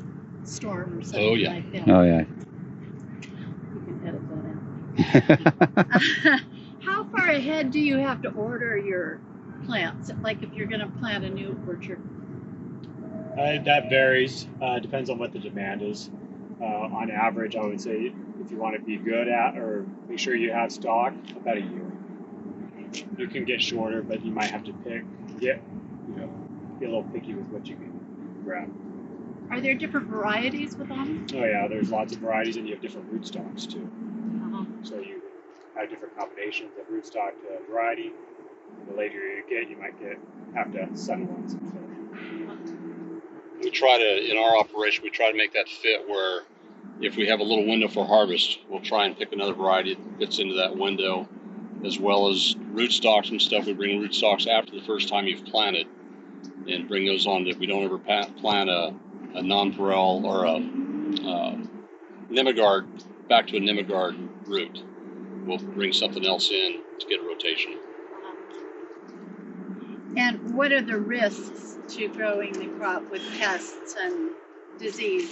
J: storm or something like that.
K: Oh, yeah.
J: You can edit that out. How far ahead do you have to order your plants? Like if you're going to plant a new orchard?
I: That varies. Depends on what the demand is. On average, I would say if you want to be good at or make sure you have stock, about a year. You can get shorter, but you might have to get a little picky with what you can grab.
J: Are there different varieties with almonds?
I: Oh yeah, there's lots of varieties, and you have different rootstocks too.
J: Uh-huh.
I: So you have different combinations of rootstock variety. The later you get, you might have to sun ones.
H: We try to, in our operation, we try to make that fit where if we have a little window for harvest, we'll try and pick another variety that fits into that window, as well as rootstocks and stuff. We bring rootstocks after the first time you've planted and bring those on. We don't ever plant a nonpareil or a Nemigard back to a Nemigard root. We'll bring something else in to get a rotation.
J: And what are the risks to growing the crop with pests and disease?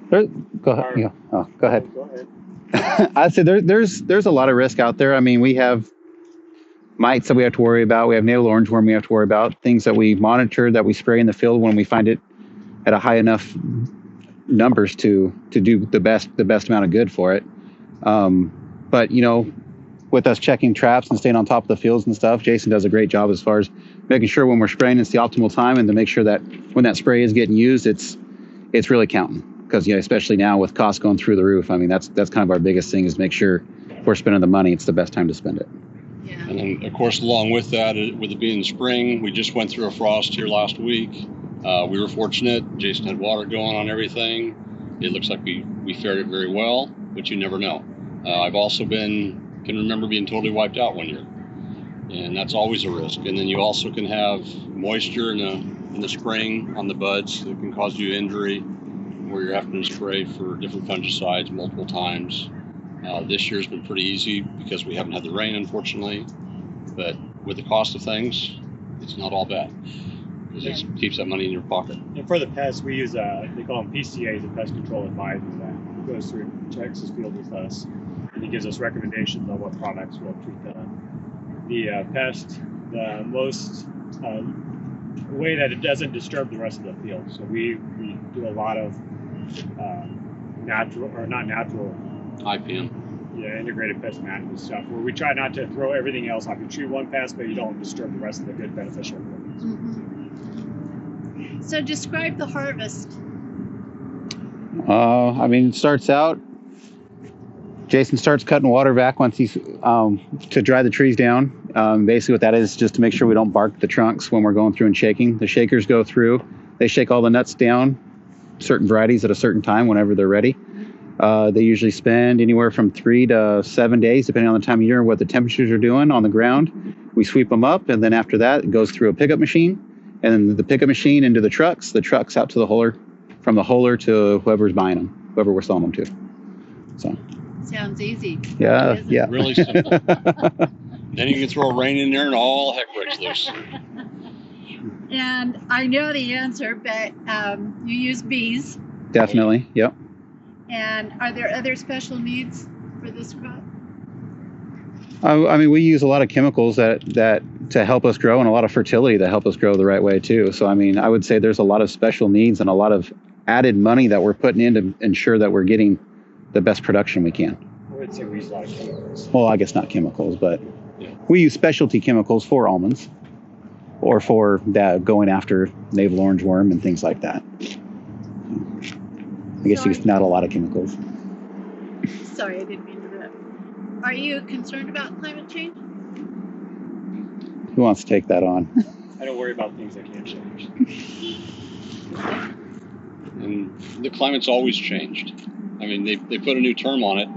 K: Go ahead. Yeah. Oh, go ahead.
I: Go ahead.
K: I'd say there's a lot of risk out there. I mean, we have mites that we have to worry about. We have navel orangeworm we have to worry about. Things that we monitor, that we spray in the field when we find it at a high enough numbers to do the best amount of good for it. But with us checking traps and staying on top of the fields and stuff, Jason does a great job as far as making sure when we're spraying it's the optimal time, and to make sure that when that spray is getting used, it's really counting. Because especially now with costs going through the roof, I mean that's kind of our biggest thing, is make sure if we're spending the money, it's the best time to spend it.
J: Yeah.
H: And then of course, along with that, with it being spring, we just went through a frost here last week. We were fortunate. Jason had water going on everything. It looks like we fared it very well, but you never know. I've also can remember being totally wiped out one year, and that's always a risk. And then you also can have moisture in the spring on the buds that can cause you injury, where you're having to spray for different fungicides multiple times. This year's been pretty easy because we haven't had the rain, unfortunately, but with the cost of things, it's not all bad, because it keeps that money in your pocket.
I: And for the pests, we use they call them PCAs, a pest control advisor, that goes through and checks his field with us, and he gives us recommendations on what products will treat the pest the most way that it doesn't disturb the rest of the field. So we do a lot of
H: IPM.
I: Yeah, integrated pest management stuff, where we try not to throw everything else off. You treat one pest, but you don't disturb the rest of the good beneficial ones.
J: Mm-hmm. So describe the harvest.
K: I mean, it starts out, Jason starts cutting water back once he's to dry the trees down. Basically what that is just to make sure we don't bark the trunks when we're going through and shaking. The shakers go through, they shake all the nuts down, certain varieties at a certain time whenever they're ready. They usually spend anywhere from 3 to 7 days, depending on the time of year and what the temperatures are doing on the ground. We sweep them up, and then after that, it goes through a pickup machine, and then the pickup machine into the trucks out to the holer, from the holer to whoever's buying them, whoever we're selling them to. So.
J: Sounds easy.
K: Yeah, yeah.
H: Really simple. Then you can throw rain in there, and all heck breaks loose.
J: And I know the answer, but you use bees.
K: Definitely. Yep.
J: And are there other special needs for this crop?
K: I mean, we use a lot of chemicals that to help us grow, and a lot of fertility that help us grow the right way too. So I mean, I would say there's a lot of special needs and a lot of added money that we're putting in to ensure that we're getting the best production we can.
I: I would say we use a lot of chemicals.
K: Well, I guess not chemicals, but we use specialty chemicals for almonds, or for that going after navel orange worm and things like that. I guess it's not a lot of chemicals.
J: Sorry, I didn't mean to interrupt. Are you concerned about climate change?
K: Who wants to take that on?
I: I don't worry about things that can't change.
H: And the climate's always changed. I mean, they put a new term on it.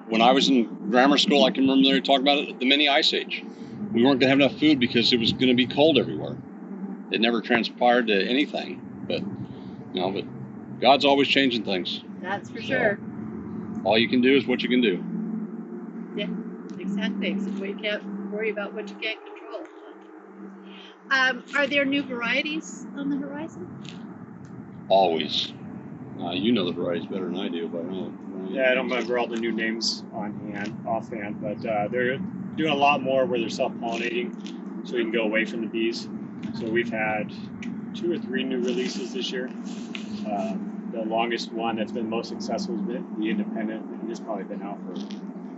H: When I was in grammar school, I can remember they were talking about it, the mini ice age. We weren't going to have enough food because it was going to be cold everywhere. It never transpired to anything. But God's always changing things.
J: That's for sure.
H: All you can do is what you can do.
J: Yeah, exactly. So we can't worry about what you can't control. Are there new varieties on the horizon?
H: Always. You know the varieties better than I do, but I know.
I: Yeah, I don't remember all the new names offhand, but they're doing a lot more where they're self-pollinating, so we can go away from the bees. So we've had 2 or 3 new releases this year. The longest one that's been most successful has been the Independent, and it's probably been out for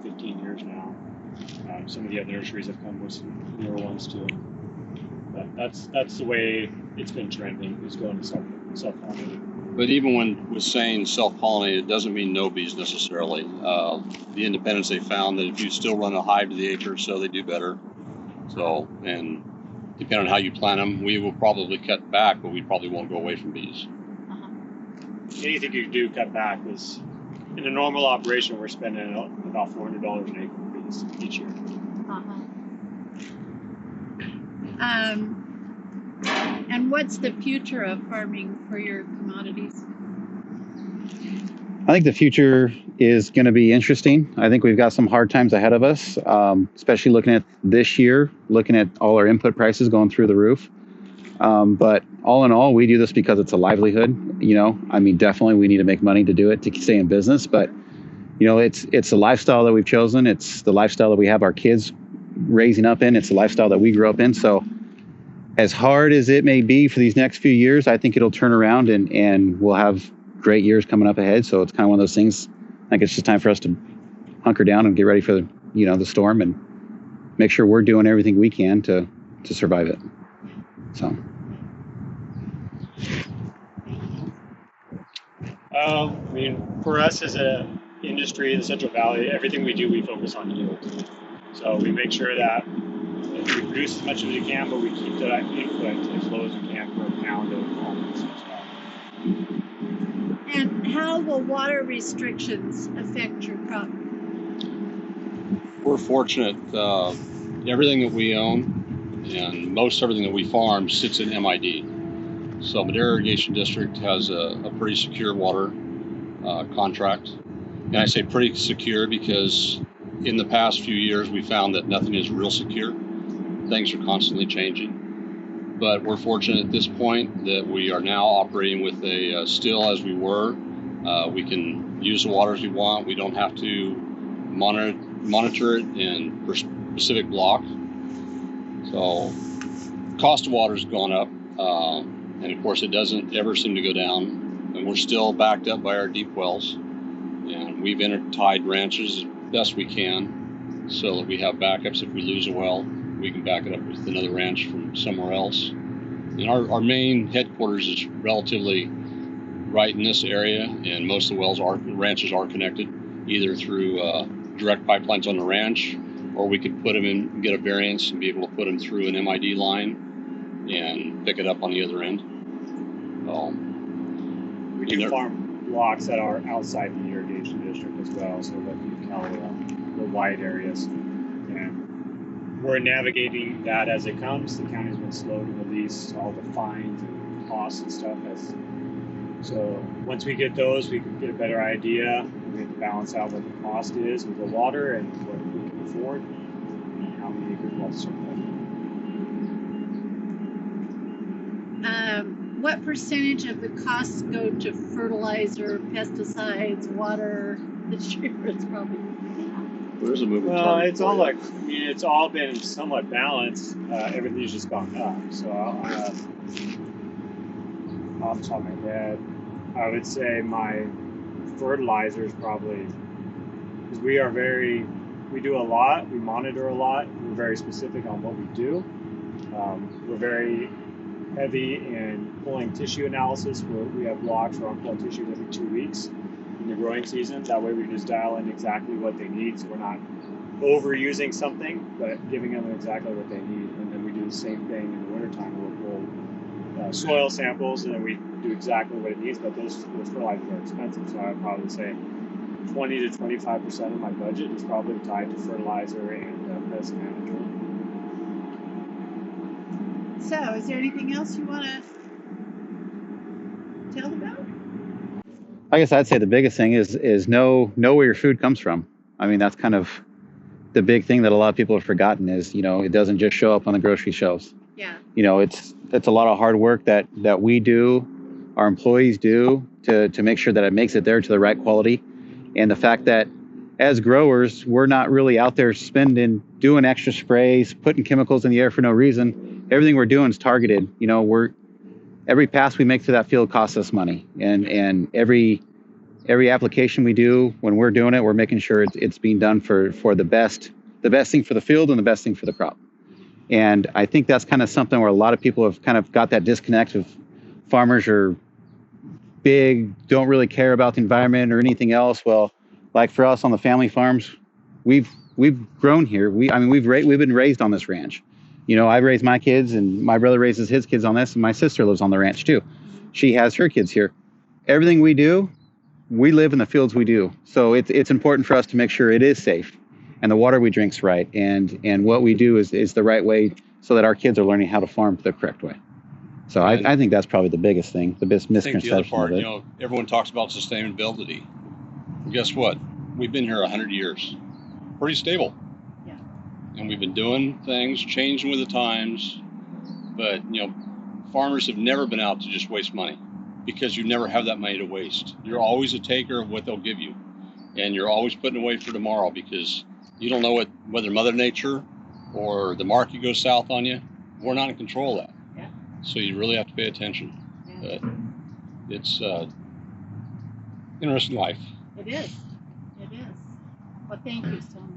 I: 15 years now. Some of the other nurseries have come with some newer ones too. But that's the way it's been trending, is going to self-pollinating.
H: But even when with saying self-pollinated, it doesn't mean no bees necessarily. The independents, they found that if you still run a hive to the acre or so, they do better. So, and depending on how you plant them, we will probably cut back, but we probably won't go away from bees.
I: Anything you do cut back is, in a normal operation, we're spending about $400 an acre for bees each year.
J: And what's the future of farming for your commodities?
K: I think the future is going to be interesting. I think we've got some hard times ahead of us, especially looking at this year, looking at all our input prices going through the roof. But all in all, we do this because it's a livelihood. I mean, definitely we need to make money to do it, to stay in business. But, it's a lifestyle that we've chosen. It's the lifestyle that we have our kids raising up in. It's the lifestyle that we grew up in. So as hard as it may be for these next few years, I think it'll turn around and we'll have great years coming up ahead. So it's kind of one of those things. I think it's just time for us to hunker down and get ready for the storm and make sure we're doing everything we can to survive it. So.
I: I mean, for us as an industry in the Central Valley, everything we do, we focus on yield. So we make sure that we produce as much as we can, but we keep that input as low as we can per pound of almonds and stuff.
J: And how will water restrictions affect your crop?
H: We're fortunate. Everything that we own and most everything that we farm sits in MID. So Madera Irrigation District has a pretty secure water contract. And I say pretty secure because in the past few years, we found that nothing is real secure. Things are constantly changing. But we're fortunate at this point that we are now operating with still as we were. We can use the water as we want. We don't have to monitor it in specific block. So cost of water has gone up. And of course, it doesn't ever seem to go down. And we're still backed up by our deep wells. And we've intertied ranches as best we can so that we have backups. If we lose a well, we can back it up with another ranch from somewhere else. And our main headquarters is relatively right in this area, and most of the ranches are connected, either through direct pipelines on the ranch, or we could put them in, get a variance and be able to put them through an MID line and pick it up on the other end.
I: We do farm blocks that are outside the irrigation district as well, so that you can cover the wide areas. And we're navigating that as it comes. The county's been slow to release all the fines and costs and stuff. So once we get those, we can get a better idea. We have to balance out what the cost is with the water and what we can afford and how many acres we'll have to survive.
J: what percentage of the costs go to fertilizer, pesticides, water? This year it's probably.
H: There's a moving
I: Well,
H: target
I: it's
H: for
I: all
H: you.
I: like, I mean, it's all been somewhat balanced. Everything's just gone up. So off the top of my head, I would say my fertilizer is probably, because we do a lot, we monitor a lot, we're very specific on what we do. We're very heavy in pulling tissue analysis. We have blocks where I'm pulling tissue every 2 weeks in the growing season. That way we just dial in exactly what they need, so we're not overusing something, but giving them exactly what they need. And then we do the same thing in the wintertime. We'll pull soil samples, and then we do exactly what it needs, but those fertilizers are expensive, so I'd probably say 20 to 25% of my budget is probably tied to fertilizer and pest management.
J: So, is there anything else you want to tell about?
K: I guess I'd say the biggest thing is know where your food comes from. I mean, that's kind of the big thing that a lot of people have forgotten is, it doesn't just show up on the grocery shelves.
J: Yeah.
K: It's a lot of hard work that we do, our employees do to make sure that it makes it there to the right quality. And the fact that as growers, we're not really out there doing extra sprays, putting chemicals in the air for no reason. Everything we're doing is targeted. Every pass we make through that field costs us money, and every application we do, when we're doing it, we're making sure it's being done for the best thing for the field and the best thing for the crop. And I think that's kind of something where a lot of people have kind of got that disconnect of farmers are big, don't really care about the environment or anything else. Well, like for us on the family farms, we've grown here. We've been raised on this ranch. I've raised my kids, and my brother raises his kids on this, and my sister lives on the ranch too. She has her kids here. Everything we do, we live in the fields we do. So it's important for us to make sure it is safe and the water we drink's right, and what we do is the right way, so that our kids are learning how to farm the correct way. So I think that's probably the biggest thing, the biggest misconception.
H: I think the other part, everyone talks about sustainability. Guess what? We've been here 100 years. Pretty stable.
J: Yeah.
H: And we've been doing things, changing with the times. But, farmers have never been out to just waste money, because you never have that money to waste. You're always a taker of what they'll give you. And you're always putting away for tomorrow, because you don't know whether Mother Nature or the market goes south on you. We're not in control of that.
J: Yeah.
H: So you really have to pay attention.
J: Yeah.
H: But it's interesting life.
J: It is. It is. Well, thank you so much.